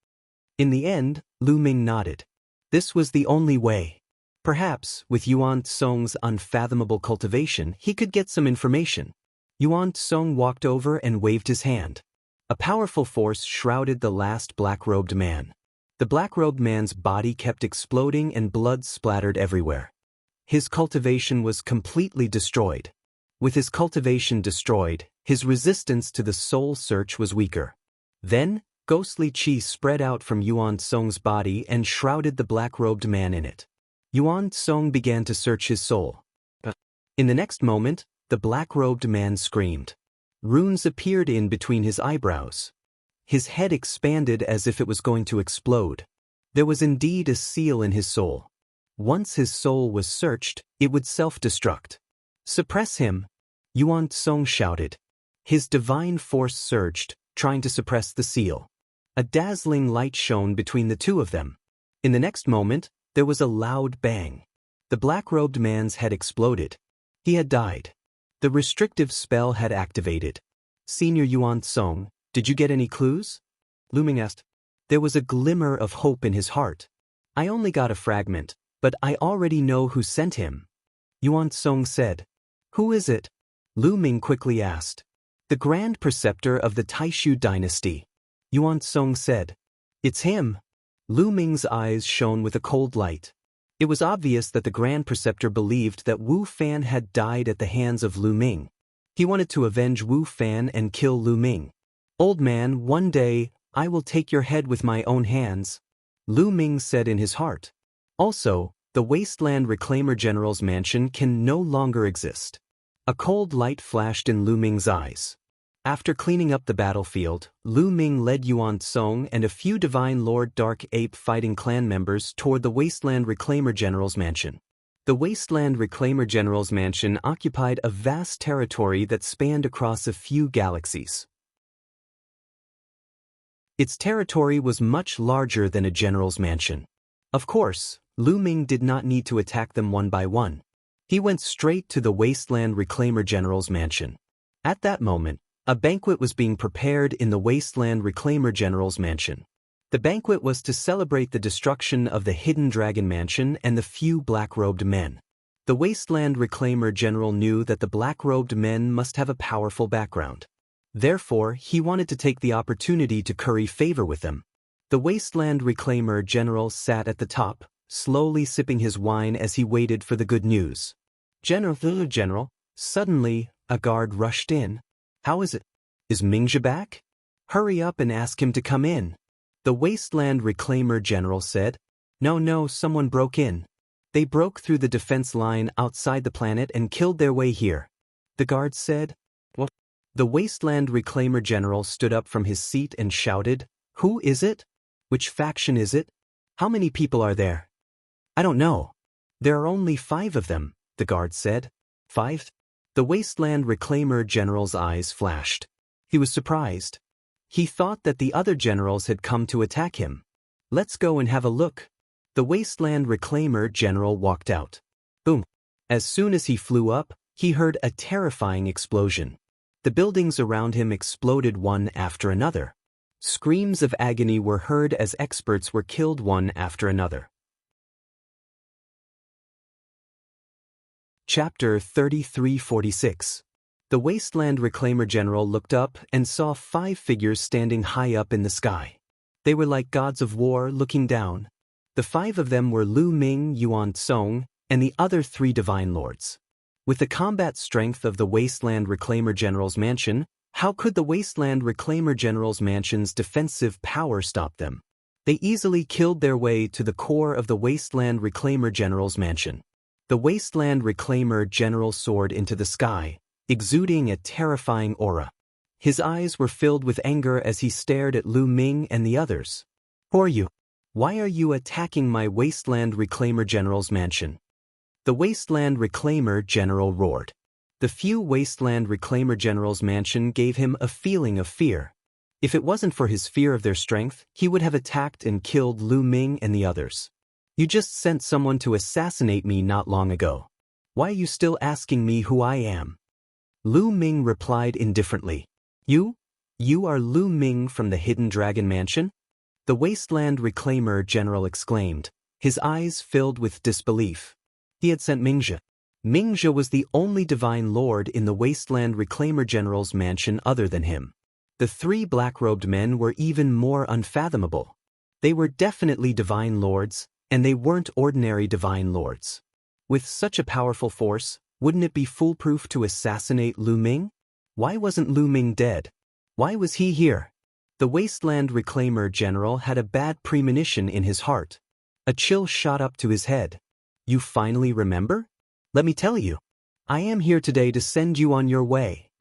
In the end, Lu Ming nodded. This was the only way. Perhaps, with Yuan Tsong's unfathomable cultivation, he could get some information. Yuan Tsong walked over and waved his hand. A powerful force shrouded the last black-robed man. The black-robed man's body kept exploding and blood splattered everywhere. His cultivation was completely destroyed. With his cultivation destroyed, his resistance to the soul search was weaker. Then, ghostly chi spread out from Yuan Tsong's body and shrouded the black-robed man in it. Yuan Tsong began to search his soul. In the next moment, the black-robed man screamed. Runes appeared in between his eyebrows. His head expanded as if it was going to explode. There was indeed a seal in his soul. Once his soul was searched, it would self-destruct. "Suppress him!" Yuan Tsong shouted. His divine force surged, trying to suppress the seal. A dazzling light shone between the two of them. In the next moment, there was a loud bang. The black-robed man's head exploded. He had died. The restrictive spell had activated. "Senior Yuan Tsong, did you get any clues?" Lu Ming asked. There was a glimmer of hope in his heart. "I only got a fragment, but I already know who sent him." Yuan Tsong said. "Who is it?" Lu Ming quickly asked. "The Grand Preceptor of the Taishu dynasty." Yuan Tsong said. "It's him." Lu Ming's eyes shone with a cold light. It was obvious that the Grand Preceptor believed that Wu Fan had died at the hands of Lu Ming. He wanted to avenge Wu Fan and kill Lu Ming. "Old man, one day, I will take your head with my own hands," Lu Ming said in his heart. Also, the Wasteland Reclaimer General's mansion can no longer exist. A cold light flashed in Lu Ming's eyes. After cleaning up the battlefield, Lu Ming led Yuan Song and a few Divine Lord Dark Ape fighting clan members toward the Wasteland Reclaimer General's mansion. The Wasteland Reclaimer General's mansion occupied a vast territory that spanned across a few galaxies. Its territory was much larger than a general's mansion. Of course, Lu Ming did not need to attack them one by one. He went straight to the Wasteland Reclaimer General's mansion. At that moment, a banquet was being prepared in the Wasteland Reclaimer General's mansion. The banquet was to celebrate the destruction of the Hidden Dragon Mansion and the few black-robed men. The Wasteland Reclaimer General knew that the black-robed men must have a powerful background. Therefore, he wanted to take the opportunity to curry favor with them. The Wasteland Reclaimer General sat at the top, slowly sipping his wine as he waited for the good news. General, suddenly, a guard rushed in. "How is it? Is Mingzhe back? Hurry up and ask him to come in," the Wasteland Reclaimer General said. No, someone broke in. They broke through the defense line outside the planet and killed their way here," the guard said. "What?" The Wasteland Reclaimer General stood up from his seat and shouted, "Who is it? Which faction is it? How many people are there?" "I don't know. There are only 5 of them," the guard said. "5? The Wasteland Reclaimer General's eyes flashed. He was surprised. He thought that the other generals had come to attack him. "Let's go and have a look." The Wasteland Reclaimer General walked out. Boom! As soon as he flew up, he heard a terrifying explosion. The buildings around him exploded one after another. Screams of agony were heard as experts were killed one after another. Chapter 3346. The Wasteland Reclaimer General looked up and saw 5 figures standing high up in the sky. They were like gods of war looking down. The 5 of them were Lu Ming, Yuan Song, and the other 3 Divine Lords. With the combat strength of the Wasteland Reclaimer General's mansion, how could the Wasteland Reclaimer General's mansion's defensive power stop them? They easily killed their way to the core of the Wasteland Reclaimer General's mansion. The Wasteland Reclaimer General soared into the sky, exuding a terrifying aura. His eyes were filled with anger as he stared at Lu Ming and the others. "Who are you? Why are you attacking my Wasteland Reclaimer General's mansion?" The Wasteland Reclaimer General roared. The few Wasteland Reclaimer General's mansion gave him a feeling of fear. If it wasn't for his fear of their strength, he would have attacked and killed Lu Ming and the others. "You just sent someone to assassinate me not long ago. Why are you still asking me who I am?" Lu Ming replied indifferently. You are Lu Ming from the Hidden Dragon Mansion?" The Wasteland Reclaimer General exclaimed, his eyes filled with disbelief. He had sent Mingzhe. Mingzhe was the only Divine Lord in the Wasteland Reclaimer General's mansion other than him. The 3 black-robed men were even more unfathomable. They were definitely Divine Lords, and they weren't ordinary Divine Lords. With such a powerful force, wouldn't it be foolproof to assassinate Lu Ming? Why wasn't Lu Ming dead? Why was he here? The Wasteland Reclaimer General had a bad premonition in his heart. A chill shot up to his head. "You finally remember? Let me tell you. I am here today to send you on your way,"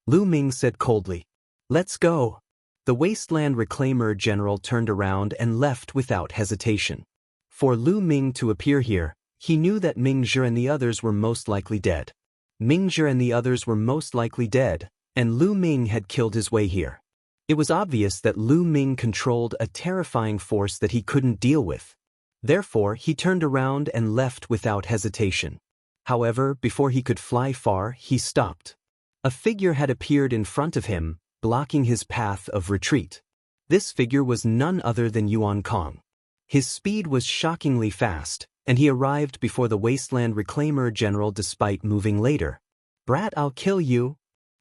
Lu Ming said coldly. "Let's go." The Wasteland Reclaimer General turned around and left without hesitation. For Lu Ming to appear here, he knew that Mingzhe and the others were most likely dead. Mingzhe and the others were most likely dead, and Lu Ming had killed his way here. It was obvious that Lu Ming controlled a terrifying force that he couldn't deal with. Therefore, he turned around and left without hesitation. However, before he could fly far, he stopped. A figure had appeared in front of him, blocking his path of retreat. This figure was none other than Yuan Kong. His speed was shockingly fast, and he arrived before the Wasteland Reclaimer General despite moving later. "Brat, I'll kill you!"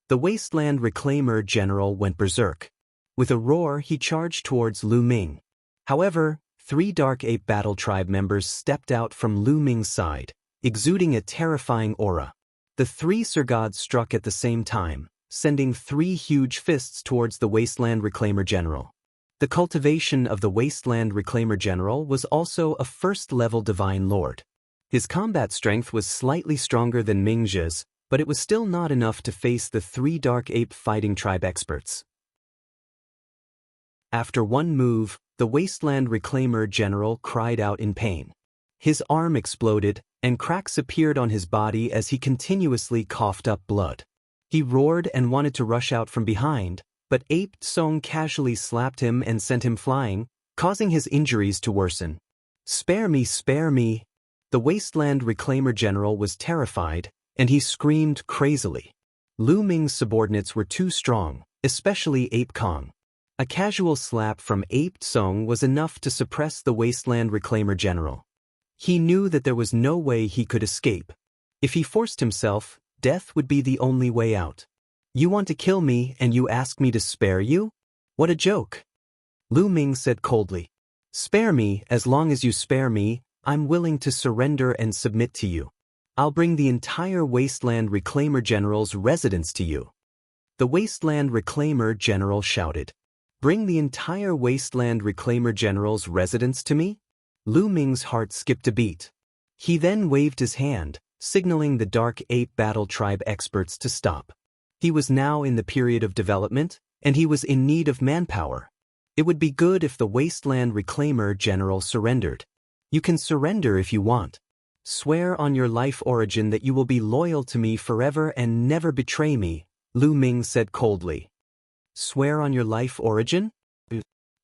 The Wasteland Reclaimer General went berserk. With a roar, he charged towards Lu Ming. However, 3 Dark Ape Battle Tribe members stepped out from Lu Ming's side, exuding a terrifying aura. The 3 Sir Gods struck at the same time, sending 3 huge fists towards the Wasteland Reclaimer General. The cultivation of the Wasteland Reclaimer General was also a first-level Divine Lord. His combat strength was slightly stronger than Mingzhe's, but it was still not enough to face the 3 Dark Ape Fighting Tribe experts. After one move, the Wasteland Reclaimer General cried out in pain. His arm exploded, and cracks appeared on his body as he continuously coughed up blood. He roared and wanted to rush out from behind, but Ape Song casually slapped him and sent him flying, causing his injuries to worsen. "Spare me, spare me!" The Wasteland Reclaimer General was terrified, and he screamed crazily. Lu Ming's subordinates were too strong, especially Ape Kong. A casual slap from Ape Song was enough to suppress the Wasteland Reclaimer General. He knew that there was no way he could escape. If he forced himself, death would be the only way out. "You want to kill me and you ask me to spare you? What a joke!" Lu Ming said coldly. "Spare me, as long as you spare me, I'm willing to surrender and submit to you. I'll bring the entire Wasteland Reclaimer General's residence to you." The Wasteland Reclaimer General shouted. "Bring the entire Wasteland Reclaimer General's residence to me?" Lu Ming's heart skipped a beat. He then waved his hand, signaling the Dark Ape Battle Tribe experts to stop. He was now in the period of development, and he was in need of manpower. It would be good if the Wasteland Reclaimer General surrendered. "You can surrender if you want. Swear on your life origin that you will be loyal to me forever and never betray me," Lu Ming said coldly. "Swear on your life origin?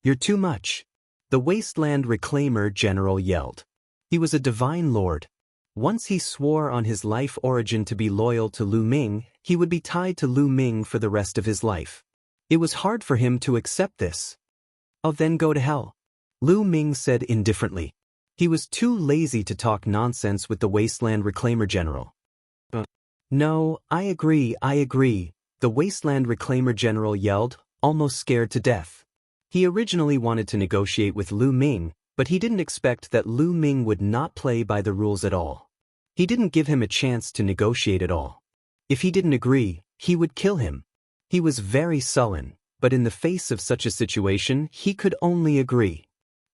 You're too much," the Wasteland Reclaimer General yelled. He was a Divine Lord. Once he swore on his life origin to be loyal to Lu Ming, he would be tied to Lu Ming for the rest of his life. It was hard for him to accept this. "Oh, then go to hell," Lu Ming said indifferently. He was too lazy to talk nonsense with the Wasteland Reclaimer General. "No, I agree, the Wasteland Reclaimer General yelled, almost scared to death. He originally wanted to negotiate with Lu Ming, but he didn't expect that Lu Ming would not play by the rules at all. He didn't give him a chance to negotiate at all. If he didn't agree, he would kill him. He was very sullen, but in the face of such a situation, he could only agree.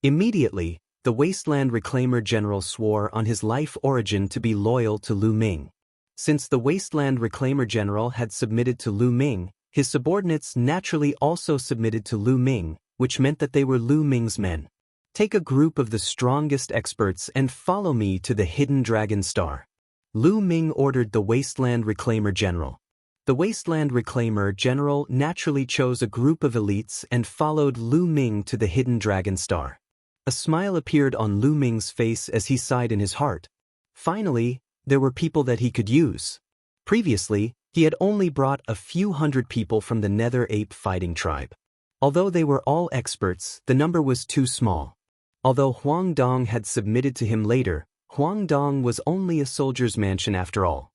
Immediately, the Wasteland Reclaimer General swore on his life origin to be loyal to Lu Ming. Since the Wasteland Reclaimer General had submitted to Lu Ming, his subordinates naturally also submitted to Lu Ming, which meant that they were Lu Ming's men. "Take a group of the strongest experts and follow me to the Hidden Dragon Star," Lu Ming ordered the Wasteland Reclaimer General. The Wasteland Reclaimer General naturally chose a group of elites and followed Lu Ming to the Hidden Dragon Star. A smile appeared on Lu Ming's face as he sighed in his heart. Finally, there were people that he could use. Previously, he had only brought a few hundred people from the Nether Ape Fighting Tribe. Although they were all experts, the number was too small. Although Huang Dong had submitted to him later, Huang Dong was only a soldier's mansion after all.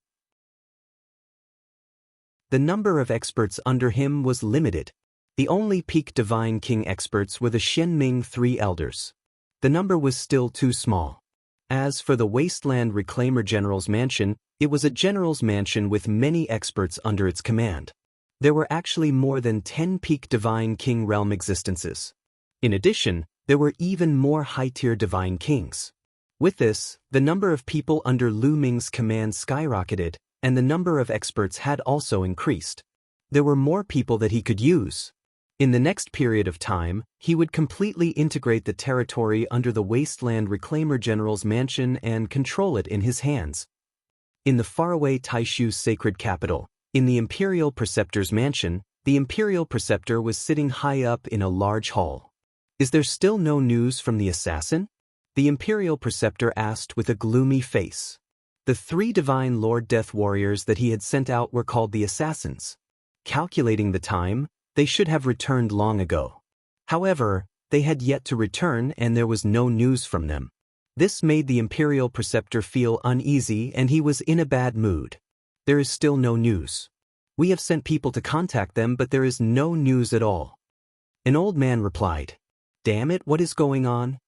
The number of experts under him was limited. The only peak Divine King experts were the Shenming 3 elders. The number was still too small. As for the Wasteland Reclaimer General's mansion, it was a general's mansion with many experts under its command. There were actually more than 10 peak Divine King realm existences. In addition, there were even more high-tier Divine Kings. With this, the number of people under Lu Ming's command skyrocketed, and the number of experts had also increased. There were more people that he could use. In the next period of time, he would completely integrate the territory under the Wasteland Reclaimer General's mansion and control it in his hands. In the faraway Taishu's sacred capital, in the Imperial Preceptor's mansion, the Imperial Preceptor was sitting high up in a large hall. "Is there still no news from the assassin?" the Imperial Preceptor asked with a gloomy face. The 3 Divine Lord Death Warriors that he had sent out were called the Assassins. Calculating the time, they should have returned long ago. However, they had yet to return and there was no news from them. This made the Imperial Preceptor feel uneasy and he was in a bad mood. "There is still no news. We have sent people to contact them but there is no news at all." An old man replied. "Damn it, what is going on?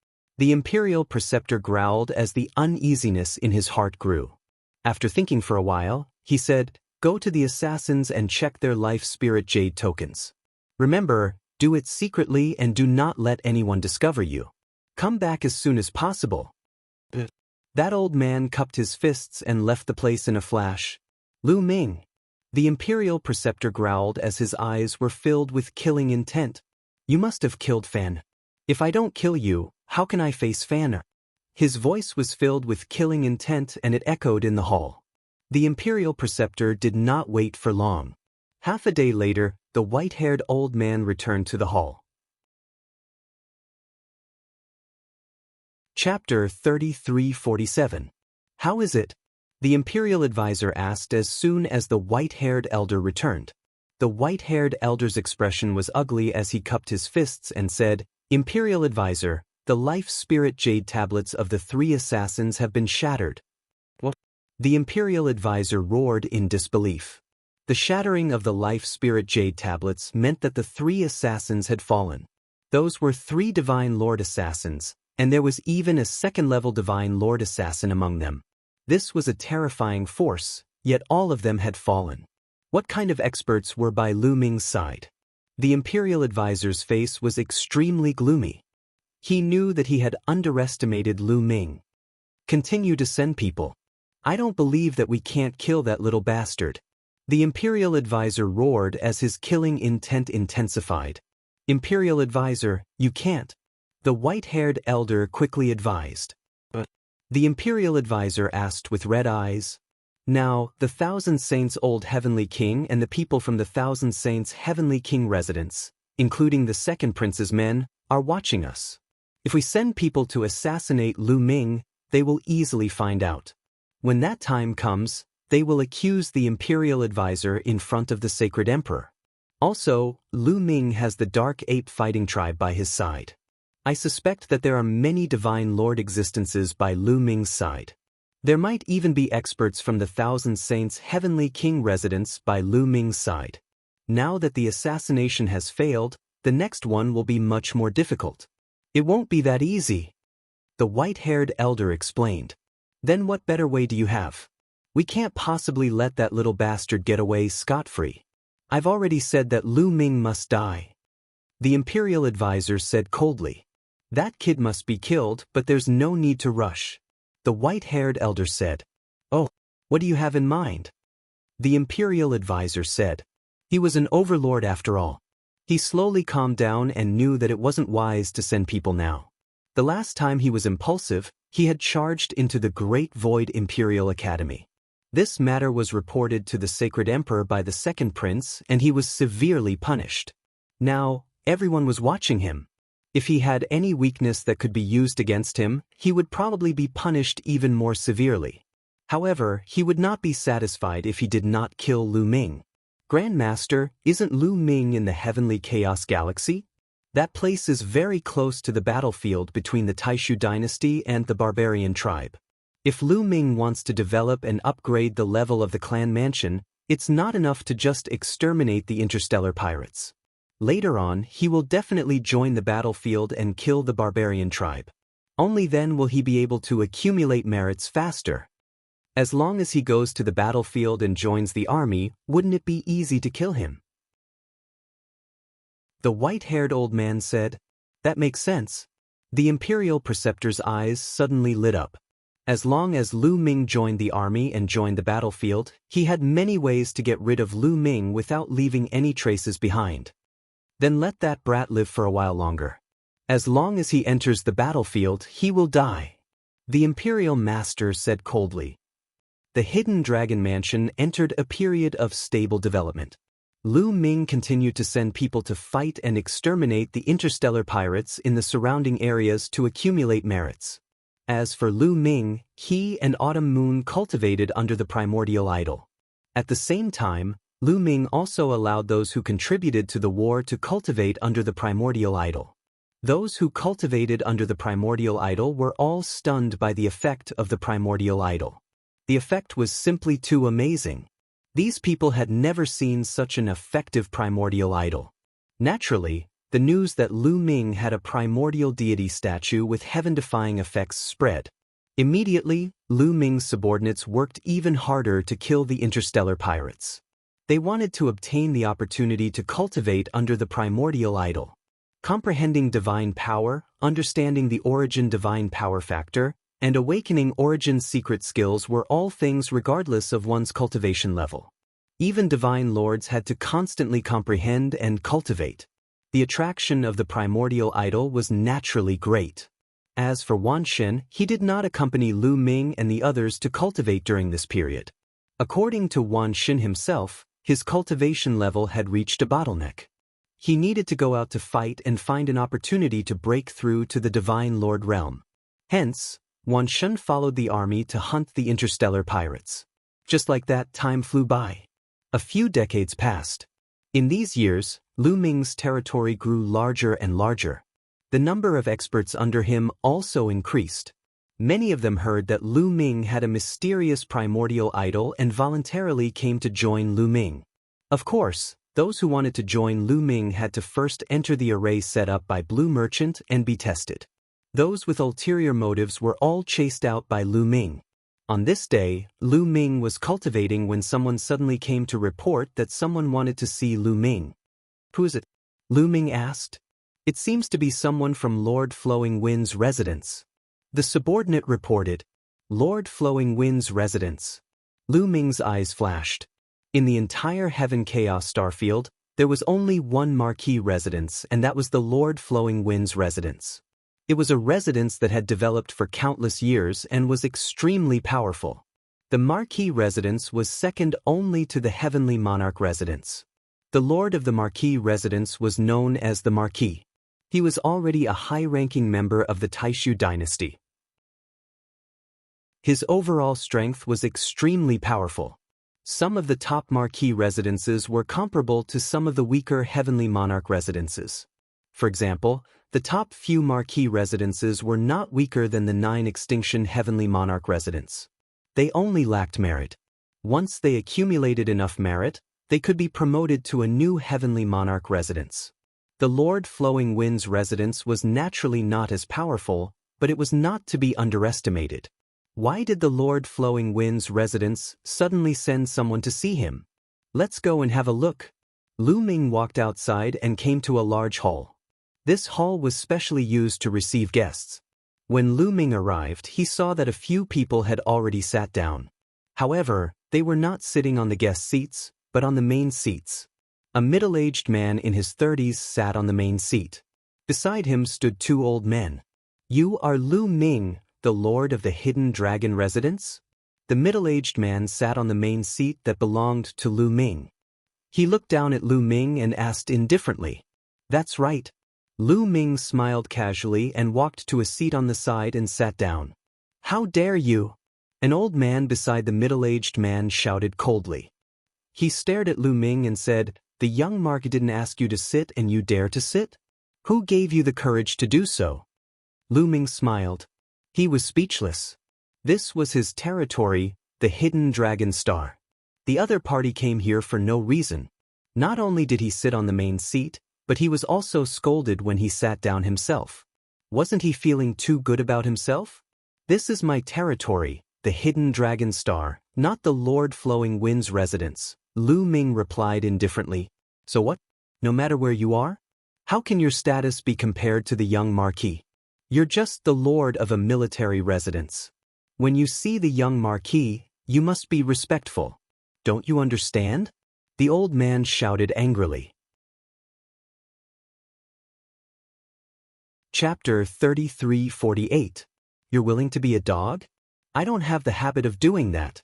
The Imperial Preceptor growled as the uneasiness in his heart grew. After thinking for a while, he said, "Go to the assassins and check their life spirit jade tokens. Remember, do it secretly and do not let anyone discover you. Come back as soon as possible." That old man cupped his fists and left the place in a flash. "Lu Ming." The Imperial Preceptor growled as his eyes were filled with killing intent. "You must have killed Fan. If I don't kill you, how can I face Fan?" His voice was filled with killing intent and it echoed in the hall. The Imperial Preceptor did not wait for long. Half a day later, the white-haired old man returned to the hall. Chapter 3347. How is it? The Imperial Advisor asked as soon as the white-haired elder returned. The white-haired elder's expression was ugly as he cupped his fists and said, "Imperial Advisor, the life spirit jade tablets of the 3 assassins have been shattered." What? The Imperial Advisor roared in disbelief. The shattering of the life spirit jade tablets meant that the 3 assassins had fallen. Those were 3 Divine Lord assassins, and there was even a 2nd-level Divine Lord assassin among them. This was a terrifying force, yet all of them had fallen. What kind of experts were by Lu Ming's side? The Imperial Advisor's face was extremely gloomy. He knew that he had underestimated Lu Ming. "Continue to send people. I don't believe that we can't kill that little bastard." The Imperial Advisor roared as his killing intent intensified. "Imperial Advisor, you can't." The white-haired elder quickly advised. "But?" The Imperial Advisor asked with red eyes. "Now, the Thousand Saints' old Heavenly King and the people from the Thousand Saints' Heavenly King residence, including the Second Prince's men, are watching us. If we send people to assassinate Lu Ming, they will easily find out. When that time comes, they will accuse the Imperial Advisor in front of the Sacred Emperor. Also, Lu Ming has the Dark Ape fighting tribe by his side. I suspect that there are many Divine Lord existences by Lu Ming's side. There might even be experts from the Thousand Saints' Heavenly King residence by Lu Ming's side. Now that the assassination has failed, the next one will be much more difficult. It won't be that easy." The white-haired elder explained. "Then what better way do you have? We can't possibly let that little bastard get away scot-free. I've already said that Lu Ming must die." The Imperial Advisor said coldly. "That kid must be killed, but there's no need to rush." The white-haired elder said. "Oh, what do you have in mind?" The Imperial Advisor said. He was an overlord after all. He slowly calmed down and knew that it wasn't wise to send people now. The last time he was impulsive, he had charged into the Great Void Imperial Academy. This matter was reported to the Sacred Emperor by the Second Prince, and he was severely punished. Now, everyone was watching him. If he had any weakness that could be used against him, he would probably be punished even more severely. However, he would not be satisfied if he did not kill Lu Ming. "Grandmaster, isn't Lu Ming in the Heavenly Chaos Galaxy? That place is very close to the battlefield between the Taishu dynasty and the Barbarian tribe. If Lu Ming wants to develop and upgrade the level of the clan mansion, it's not enough to just exterminate the interstellar pirates. Later on, he will definitely join the battlefield and kill the Barbarian tribe. Only then will he be able to accumulate merits faster. As long as he goes to the battlefield and joins the army, wouldn't it be easy to kill him?" The white-haired old man said. "That makes sense." The Imperial Preceptor's eyes suddenly lit up. As long as Lu Ming joined the army and joined the battlefield, he had many ways to get rid of Lu Ming without leaving any traces behind. Then let that brat live for a while longer. As long as he enters the battlefield, he will die. The Imperial Master said coldly. The Hidden Dragon Mansion entered a period of stable development. Lu Ming continued to send people to fight and exterminate the interstellar pirates in the surrounding areas to accumulate merits. As for Lu Ming, he and Autumn Moon cultivated under the primordial idol. At the same time, Lu Ming also allowed those who contributed to the war to cultivate under the primordial idol. Those who cultivated under the primordial idol were all stunned by the effect of the primordial idol. The effect was simply too amazing. These people had never seen such an effective primordial idol. Naturally, the news that Lu Ming had a primordial deity statue with heaven-defying effects spread. Immediately, Lu Ming's subordinates worked even harder to kill the interstellar pirates. They wanted to obtain the opportunity to cultivate under the primordial idol. Comprehending divine power, understanding the origin divine power factor, and awakening origin's secret skills were all things regardless of one's cultivation level. Even divine lords had to constantly comprehend and cultivate. The attraction of the primordial idol was naturally great. As for Wan Shen, he did not accompany Lu Ming and the others to cultivate during this period. According to Wan Shen himself, his cultivation level had reached a bottleneck. He needed to go out to fight and find an opportunity to break through to the Divine Lord realm. Hence, Wan Shen followed the army to hunt the interstellar pirates. Just like that, time flew by. A few decades passed. In these years, Lu Ming's territory grew larger and larger. The number of experts under him also increased. Many of them heard that Lu Ming had a mysterious primordial idol and voluntarily came to join Lu Ming. Of course, those who wanted to join Lu Ming had to first enter the array set up by Blue Merchant and be tested. Those with ulterior motives were all chased out by Lu Ming. On this day, Lu Ming was cultivating when someone suddenly came to report that someone wanted to see Lu Ming. "Who is it?" Lu Ming asked. "It seems to be someone from Lord Flowing Wind's residence." The subordinate reported, "Lord Flowing Wind's residence." Lu Ming's eyes flashed. In the entire Heaven Chaos Starfield, there was only one marquee residence, and that was the Lord Flowing Wind's residence. It was a residence that had developed for countless years and was extremely powerful. The marquee residence was second only to the Heavenly Monarch residence. The Lord of the marquee residence was known as the Marquis. He was already a high-ranking member of the Taishu dynasty. His overall strength was extremely powerful. Some of the top marquee residences were comparable to some of the weaker Heavenly Monarch residences. For example, the top few marquee residences were not weaker than the 9 extinction Heavenly Monarch residence. They only lacked merit. Once they accumulated enough merit, they could be promoted to a new Heavenly Monarch residence. The Lord Flowing Wind's residence was naturally not as powerful, but it was not to be underestimated. Why did the Lord Flowing Wind's residence suddenly send someone to see him? "Let's go and have a look." Lu Ming walked outside and came to a large hall. This hall was specially used to receive guests. When Lu Ming arrived, he saw that a few people had already sat down. However, they were not sitting on the guest seats, but on the main seats. A middle-aged man in his 30s sat on the main seat. Beside him stood 2 old men. "You are Lu Ming, the Lord of the Hidden Dragon residence?" The middle-aged man sat on the main seat that belonged to Lu Ming. He looked down at Lu Ming and asked indifferently, "That's right." Lu Ming smiled casually and walked to a seat on the side and sat down. "How dare you?" An old man beside the middle-aged man shouted coldly. He stared at Lu Ming and said, "The young Mark didn't ask you to sit and you dare to sit? Who gave you the courage to do so?" Lu Ming smiled. He was speechless. This was his territory, the Hidden Dragon Star. The other party came here for no reason. Not only did he sit on the main seat, but he was also scolded when he sat down himself. Wasn't he feeling too good about himself? "This is my territory, the Hidden Dragon Star, not the Lord Flowing Wind's residence," Lu Ming replied indifferently. "So what? No matter where you are? How can your status be compared to the young Marquis? You're just the lord of a military residence. When you see the young Marquis, you must be respectful. Don't you understand?" The old man shouted angrily. Chapter 3348. You're willing to be a dog? I don't have the habit of doing that.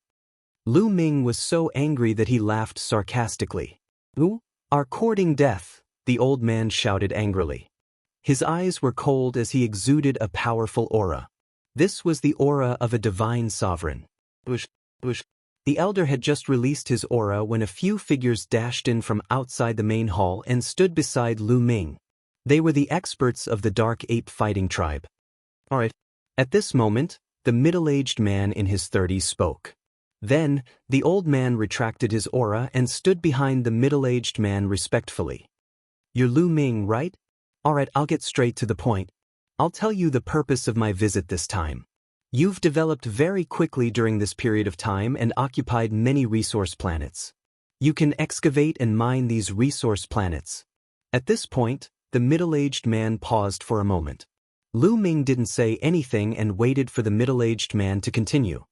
Lu Ming was so angry that he laughed sarcastically. "You are courting death," the old man shouted angrily. His eyes were cold as he exuded a powerful aura. This was the aura of a divine sovereign. Bush. The elder had just released his aura when a few figures dashed in from outside the main hall and stood beside Lu Ming. They were the experts of the Dark Ape Fighting Tribe. "All right." At this moment, the middle-aged man in his 30s spoke. Then, the old man retracted his aura and stood behind the middle-aged man respectfully. "You're Lu Ming, right?" Alright, I'll get straight to the point. I'll tell you the purpose of my visit this time. You've developed very quickly during this period of time and occupied many resource planets. You can excavate and mine these resource planets. At this point, the middle-aged man paused for a moment. Lu Ming didn't say anything and waited for the middle-aged man to continue.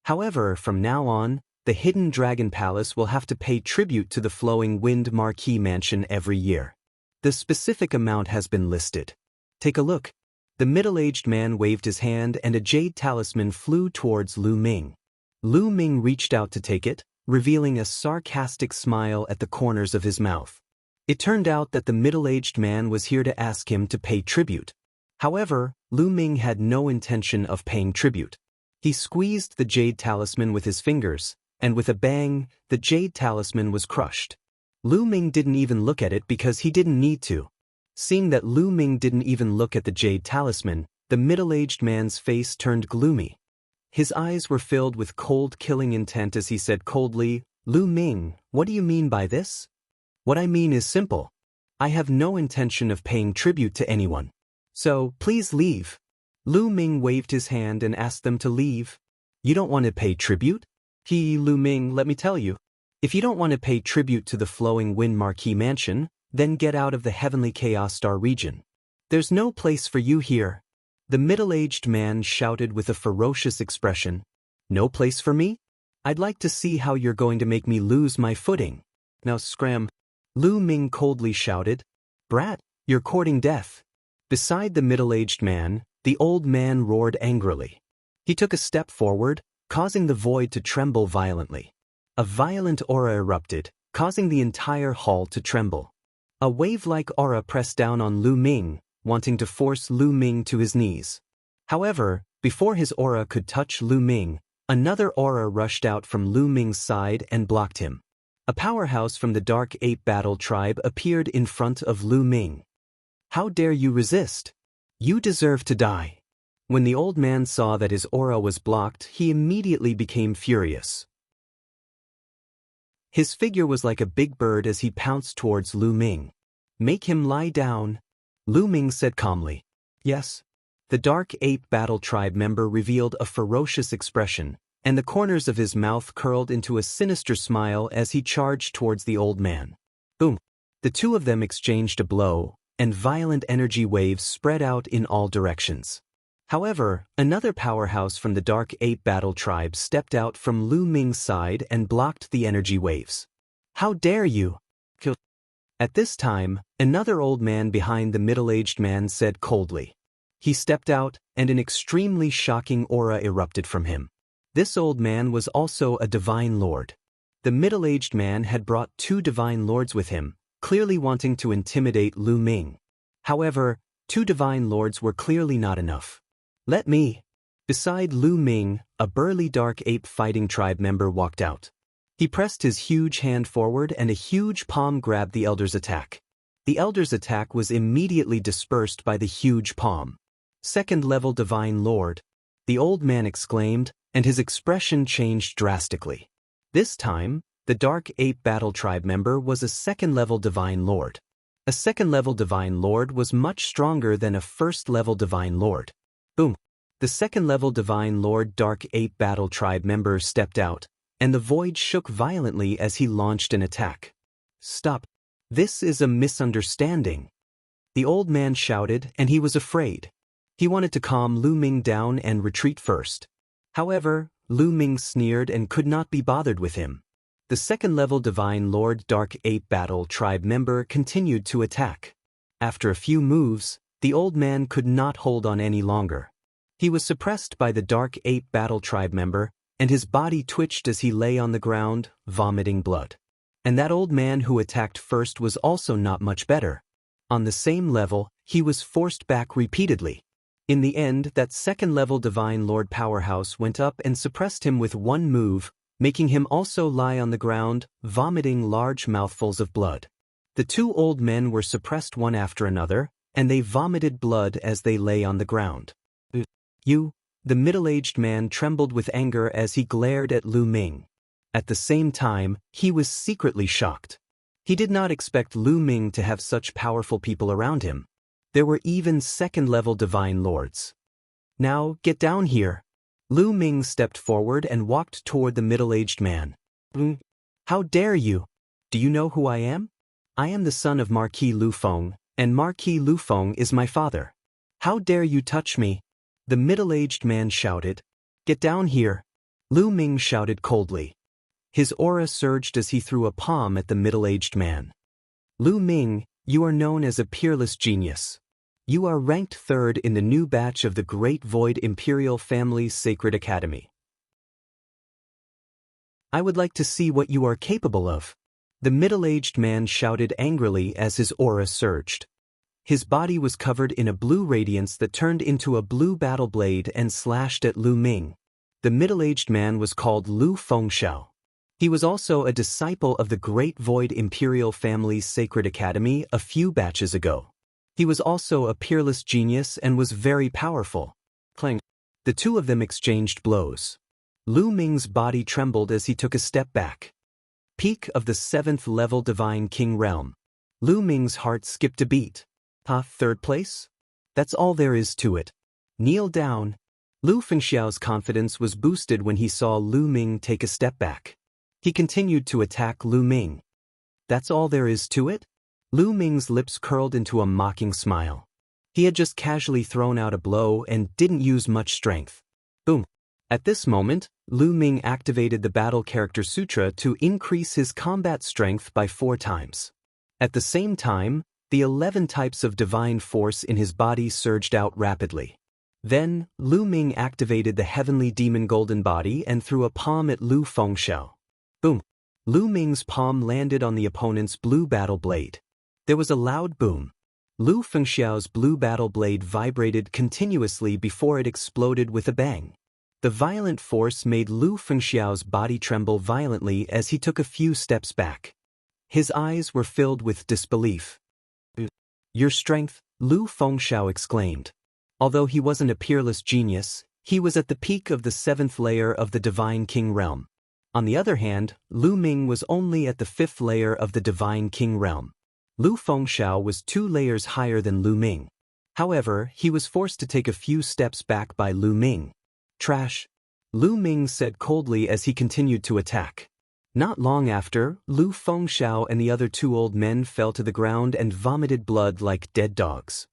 However, from now on, the Hidden Dragon Palace will have to pay tribute to the Flowing Wind Marquee Mansion every year. The specific amount has been listed. Take a look. The middle-aged man waved his hand and a jade talisman flew towards Lu Ming. Lu Ming reached out to take it, revealing a sarcastic smile at the corners of his mouth. It turned out that the middle-aged man was here to ask him to pay tribute. However, Lu Ming had no intention of paying tribute. He squeezed the jade talisman with his fingers, and with a bang, the jade talisman was crushed. Lu Ming didn't even look at it because he didn't need to. Seeing that Lu Ming didn't even look at the jade talisman, the middle-aged man's face turned gloomy. His eyes were filled with cold killing intent as he said coldly, "Lu Ming, what do you mean by this?" "What I mean is simple. I have no intention of paying tribute to anyone. So, please leave." Lu Ming waved his hand and asked them to leave. "You don't want to pay tribute?" Lu Ming, let me tell you. If you don't want to pay tribute to the Flowing Wind Marquee Mansion, then get out of the Heavenly Chaos Star region. There's no place for you here. The middle-aged man shouted with a ferocious expression. "No place for me? I'd like to see how you're going to make me lose my footing. Now scram." Lu Ming coldly shouted. "Brat, you're courting death." Beside the middle-aged man, the old man roared angrily. He took a step forward, causing the void to tremble violently. A violent aura erupted, causing the entire hall to tremble. A wave-like aura pressed down on Lu Ming, wanting to force Lu Ming to his knees. However, before his aura could touch Lu Ming, another aura rushed out from Lu Ming's side and blocked him. A powerhouse from the Dark Ape Battle Tribe appeared in front of Lu Ming. "How dare you resist? You deserve to die." When the old man saw that his aura was blocked, he immediately became furious. His figure was like a big bird as he pounced towards Lu Ming. "Make him lie down," Lu Ming said calmly. "Yes." The Dark Ape Battle Tribe member revealed a ferocious expression, and the corners of his mouth curled into a sinister smile as he charged towards the old man. Boom! The two of them exchanged a blow, and violent energy waves spread out in all directions. However, another powerhouse from the Dark Ape Battle Tribe stepped out from Lu Ming's side and blocked the energy waves. "How dare you!" At this time, another old man behind the middle-aged man said coldly. He stepped out, and an extremely shocking aura erupted from him. This old man was also a divine lord. The middle-aged man had brought 2 divine lords with him, clearly wanting to intimidate Lu Ming. However, 2 divine lords were clearly not enough. "Let me." Beside Lu Ming, a burly Dark Ape Fighting Tribe member walked out. He pressed his huge hand forward and a huge palm grabbed the elder's attack. The elder's attack was immediately dispersed by the huge palm. "Second-level Divine Lord," the old man exclaimed, and his expression changed drastically. This time, the Dark Ape Battle Tribe member was a second-level Divine Lord. A second-level Divine Lord was much stronger than a first-level Divine Lord. Boom! The second-level Divine Lord Dark Ape Battle Tribe member stepped out, and the void shook violently as he launched an attack. "Stop! This is a misunderstanding," the old man shouted, and he was afraid. He wanted to calm Lu Ming down and retreat first. However, Lu Ming sneered and could not be bothered with him. The second-level Divine Lord Dark Ape Battle Tribe member continued to attack. After a few moves, the old man could not hold on any longer. He was suppressed by the Dark Ape Battle Tribe member, and his body twitched as he lay on the ground, vomiting blood. And that old man who attacked first was also not much better. On the same level, he was forced back repeatedly. In the end, that second-level Divine Lord powerhouse went up and suppressed him with one move, making him also lie on the ground, vomiting large mouthfuls of blood. The 2 old men were suppressed one after another, and they vomited blood as they lay on the ground. "You," the middle-aged man trembled with anger as he glared at Lu Ming. At the same time, he was secretly shocked. He did not expect Lu Ming to have such powerful people around him. There were even second-level divine lords. Now, get down here. Lu Ming stepped forward and walked toward the middle-aged man. How dare you? Do you know who I am? I am the son of Marquis Lu Feng, and Marquis Lu Feng is my father. How dare you touch me? The middle-aged man shouted. Get down here. Lu Ming shouted coldly. His aura surged as he threw a palm at the middle-aged man. Lu Ming, you are known as a peerless genius. You are ranked third in the new batch of the Great Void Imperial Family's Sacred Academy. I would like to see what you are capable of. The middle-aged man shouted angrily as his aura surged. His body was covered in a blue radiance that turned into a blue battle blade and slashed at Lu Ming. The middle-aged man was called Lu Fengxiao. He was also a disciple of the Great Void Imperial Family's Sacred Academy a few batches ago. He was also a peerless genius and was very powerful. Clang. The two of them exchanged blows. Lu Ming's body trembled as he took a step back. Peak of the 7th level Divine King Realm. Lu Ming's heart skipped a beat. Third place? That's all there is to it. Kneel down. Lu Fengxiao's confidence was boosted when he saw Lu Ming take a step back. He continued to attack Lu Ming. That's all there is to it? Lu Ming's lips curled into a mocking smile. He had just casually thrown out a blow and didn't use much strength. Boom. At this moment, Lu Ming activated the Battle Character Sutra to increase his combat strength by 4 times. At the same time, the 11 types of divine force in his body surged out rapidly. Then, Lu Ming activated the Heavenly Demon Golden Body and threw a palm at Lu Fengxiao. Boom. Lu Ming's palm landed on the opponent's blue battle blade. There was a loud boom. Lu Fengxiao's blue battle blade vibrated continuously before it exploded with a bang. The violent force made Lu Fengxiao's body tremble violently as he took a few steps back. His eyes were filled with disbelief. Your strength, Lu Fengxiao exclaimed. Although he wasn't a peerless genius, he was at the peak of the 7th layer of the Divine King Realm. On the other hand, Lu Ming was only at the 5th layer of the Divine King Realm. Lu Fengxiao was 2 layers higher than Lu Ming. However, he was forced to take a few steps back by Lu Ming. Trash. Lu Ming said coldly as he continued to attack. Not long after, Lu Fengxiao and the other 2 old men fell to the ground and vomited blood like dead dogs.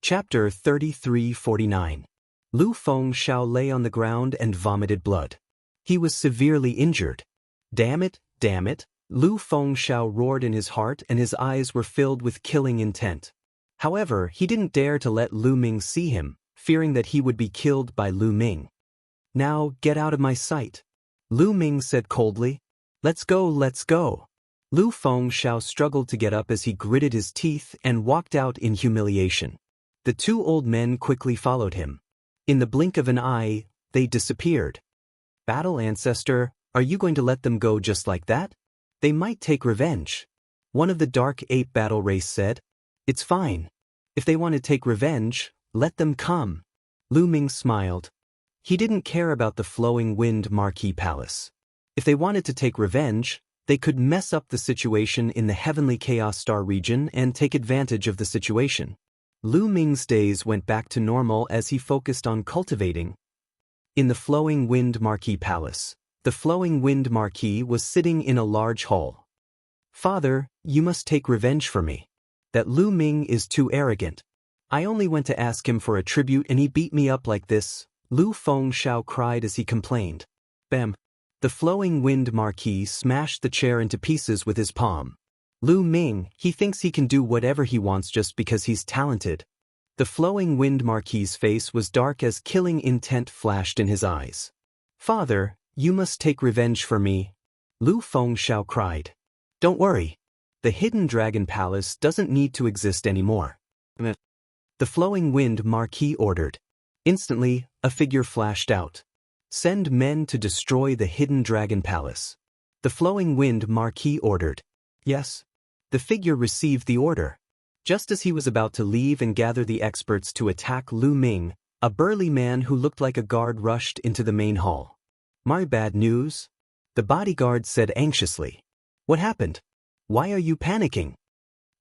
Chapter 3349. Lu Fengxiao lay on the ground and vomited blood. He was severely injured. Damn it, Lu Fengxiao roared in his heart and his eyes were filled with killing intent. However, he didn't dare to let Lu Ming see him, fearing that he would be killed by Lu Ming. Now, get out of my sight. Lu Ming said coldly. Let's go. Lu Fengxiao struggled to get up as he gritted his teeth and walked out in humiliation. The 2 old men quickly followed him. In the blink of an eye, they disappeared. Battle Ancestor, are you going to let them go just like that? They might take revenge. One of the Dark Ape battle race said. It's fine. If they want to take revenge, let them come. Lu Ming smiled. He didn't care about the Flowing Wind Marquee Palace. If they wanted to take revenge, they could mess up the situation in the Heavenly Chaos Star region and take advantage of the situation. Lu Ming's days went back to normal as he focused on cultivating. In the Flowing Wind Marquee Palace, the Flowing Wind Marquee was sitting in a large hall. Father, you must take revenge for me. That Lu Ming is too arrogant. I only went to ask him for a tribute and he beat me up like this, Lu Fengxiao cried as he complained. Bam! The Flowing Wind Marquee smashed the chair into pieces with his palm. Lu Ming, he thinks he can do whatever he wants just because he's talented. The Flowing Wind Marquee's face was dark as killing intent flashed in his eyes. Father, you must take revenge for me. Lu Fengxiao cried. Don't worry. The Hidden Dragon Palace doesn't need to exist anymore. The Flowing Wind Marquee ordered. Instantly, a figure flashed out. Send men to destroy the Hidden Dragon Palace. The Flowing Wind Marquee ordered. Yes. The figure received the order. Just as he was about to leave and gather the experts to attack Lu Ming, a burly man who looked like a guard rushed into the main hall. My bad news? The bodyguard said anxiously. What happened? Why are you panicking?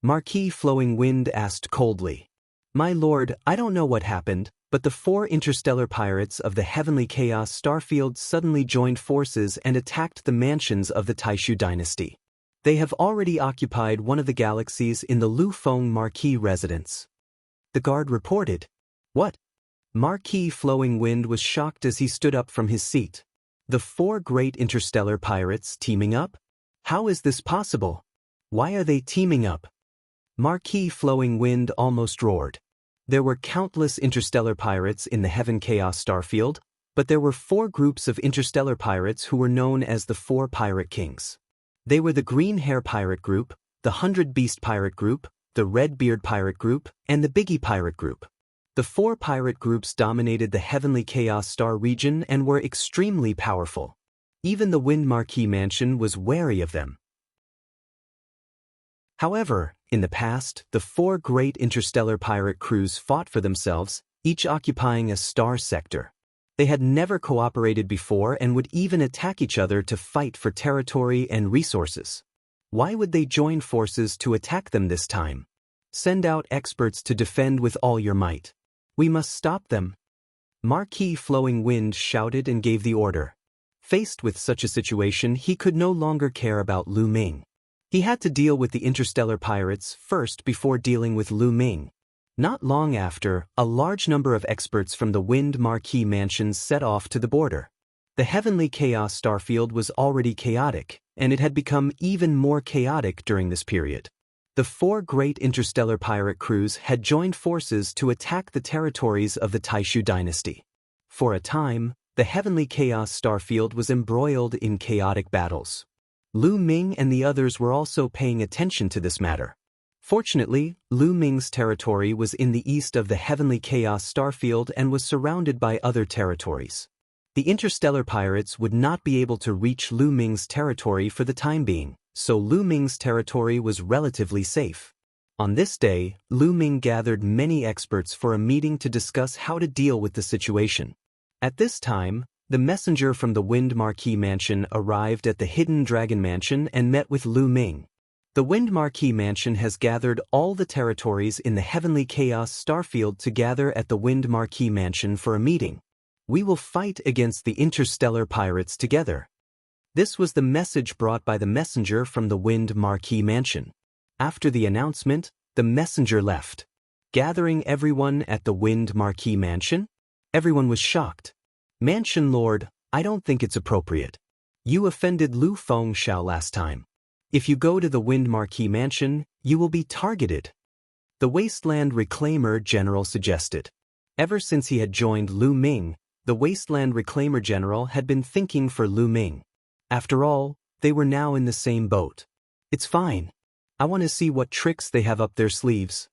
Marquis Flowing Wind asked coldly. My lord, I don't know what happened, but the 4 interstellar pirates of the Heavenly Chaos Starfield suddenly joined forces and attacked the mansions of the Taishu dynasty. They have already occupied one of the galaxies in the Lu Feng Marquis residence. The guard reported. What? Marquis Flowing Wind was shocked as he stood up from his seat. The 4 great interstellar pirates teaming up? How is this possible? Why are they teaming up? Marquis Flowing Wind almost roared. There were countless interstellar pirates in the Heaven Chaos Starfield, but there were 4 groups of interstellar pirates who were known as the 4 Pirate Kings. They were the Green Hair Pirate Group, the 100 Beast Pirate Group, the Red Beard Pirate Group, and the Biggie Pirate Group. The 4 pirate groups dominated the Heavenly Chaos Star region and were extremely powerful. Even the Wind Marquis Mansion was wary of them. However, in the past, the 4 great interstellar pirate crews fought for themselves, each occupying a star sector. They had never cooperated before and would even attack each other to fight for territory and resources. Why would they join forces to attack them this time? Send out experts to defend with all your might. We must stop them. Marquis Flowing Wind shouted and gave the order. Faced with such a situation, he could no longer care about Lu Ming. He had to deal with the interstellar pirates first before dealing with Lu Ming. Not long after, a large number of experts from the Wind Marquis mansions set off to the border. The Heavenly Chaos Starfield was already chaotic, and it had become even more chaotic during this period. The 4 great interstellar pirate crews had joined forces to attack the territories of the Taishu dynasty. For a time, the Heavenly Chaos Starfield was embroiled in chaotic battles. Lu Ming and the others were also paying attention to this matter. Fortunately, Lu Ming's territory was in the east of the Heavenly Chaos Starfield and was surrounded by other territories. The interstellar pirates would not be able to reach Lu Ming's territory for the time being, so Lu Ming's territory was relatively safe. On this day, Lu Ming gathered many experts for a meeting to discuss how to deal with the situation. At this time, the messenger from the Wind Marquis Mansion arrived at the Hidden Dragon Mansion and met with Lu Ming. The Wind Marquis Mansion has gathered all the territories in the Heavenly Chaos Starfield to gather at the Wind Marquis Mansion for a meeting. We will fight against the interstellar pirates together. This was the message brought by the messenger from the Wind Marquis Mansion. After the announcement, the messenger left. Gathering everyone at the Wind Marquis Mansion? Everyone was shocked. Mansion Lord, I don't think it's appropriate. You offended Lu Feng Xiao last time. If you go to the Wind Marquis Mansion, you will be targeted. The Wasteland Reclaimer General suggested. Ever since he had joined Lu Ming, the Wasteland Reclaimer General had been thinking for Lu Ming. After all, they were now in the same boat. It's fine. I want to see what tricks they have up their sleeves.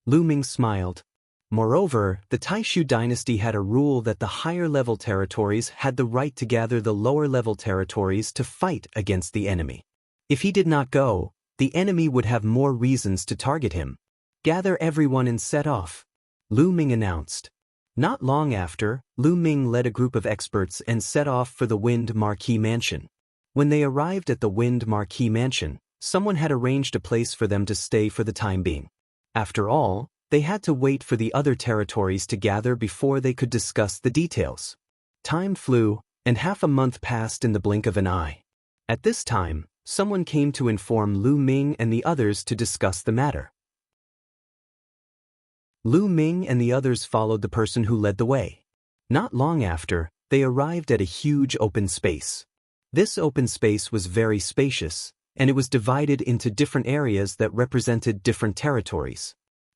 Lu Ming smiled. Moreover, the Taishu dynasty had a rule that the higher-level territories had the right to gather the lower-level territories to fight against the enemy. If he did not go, the enemy would have more reasons to target him. Gather everyone and set off, Lu Ming announced. Not long after, Lu Ming led a group of experts and set off for the Wind Marquis Mansion. When they arrived at the Wind Marquis Mansion, someone had arranged a place for them to stay for the time being. After all, they had to wait for the other territories to gather before they could discuss the details. Time flew, and half a month passed in the blink of an eye. At this time, someone came to inform Lu Ming and the others to discuss the matter. Lu Ming and the others followed the person who led the way. Not long after, they arrived at a huge open space. This open space was very spacious, and it was divided into different areas that represented different territories.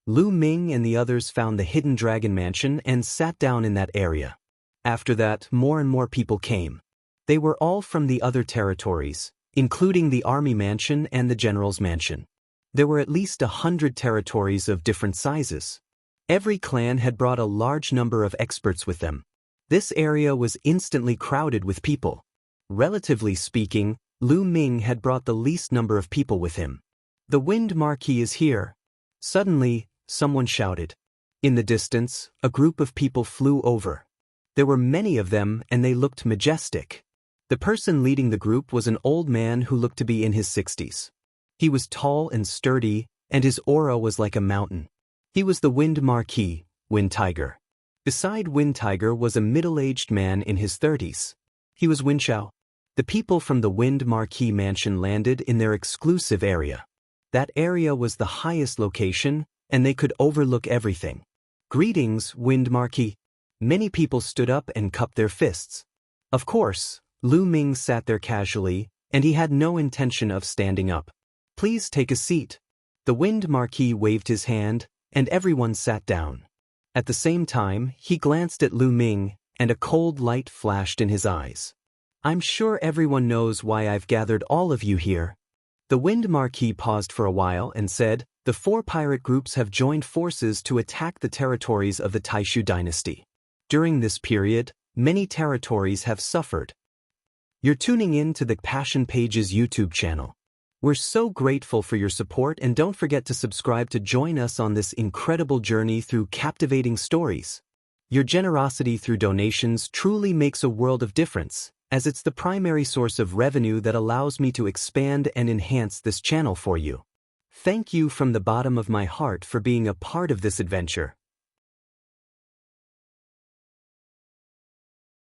Lu Ming and the others found the Hidden Dragon Mansion and sat down in that area. After that, more and more people came. They were all from the other territories, including the Army Mansion and the General's Mansion. There were at least 100 territories of different sizes. Every clan had brought a large number of experts with them. This area was instantly crowded with people. Relatively speaking, Lu Ming had brought the least number of people with him. The Wind Marquis is here. Suddenly, someone shouted. In the distance, a group of people flew over. There were many of them, and they looked majestic. The person leading the group was an old man who looked to be in his 60s. He was tall and sturdy, and his aura was like a mountain. He was the Wind Marquis, Wind Tiger. Beside Wind Tiger was a middle-aged man in his 30s. He was Wind Xiao. The people from the Wind Marquis mansion landed in their exclusive area. That area was the highest location, and they could overlook everything. Greetings, Wind Marquis. Many people stood up and cupped their fists. Of course, Lu Ming sat there casually, and he had no intention of standing up. Please take a seat. The Wind Marquis waved his hand, and everyone sat down. At the same time, he glanced at Lu Ming, and a cold light flashed in his eyes. I'm sure everyone knows why I've gathered all of you here. The Wind Marquis paused for a while and said, the 4 pirate groups have joined forces to attack the territories of the Taishu dynasty. During this period, many territories have suffered. You're tuning in to the Passion Pages YouTube channel. We're so grateful for your support, and don't forget to subscribe to join us on this incredible journey through captivating stories. Your generosity through donations truly makes a world of difference, as it's the primary source of revenue that allows me to expand and enhance this channel for you. Thank you from the bottom of my heart for being a part of this adventure.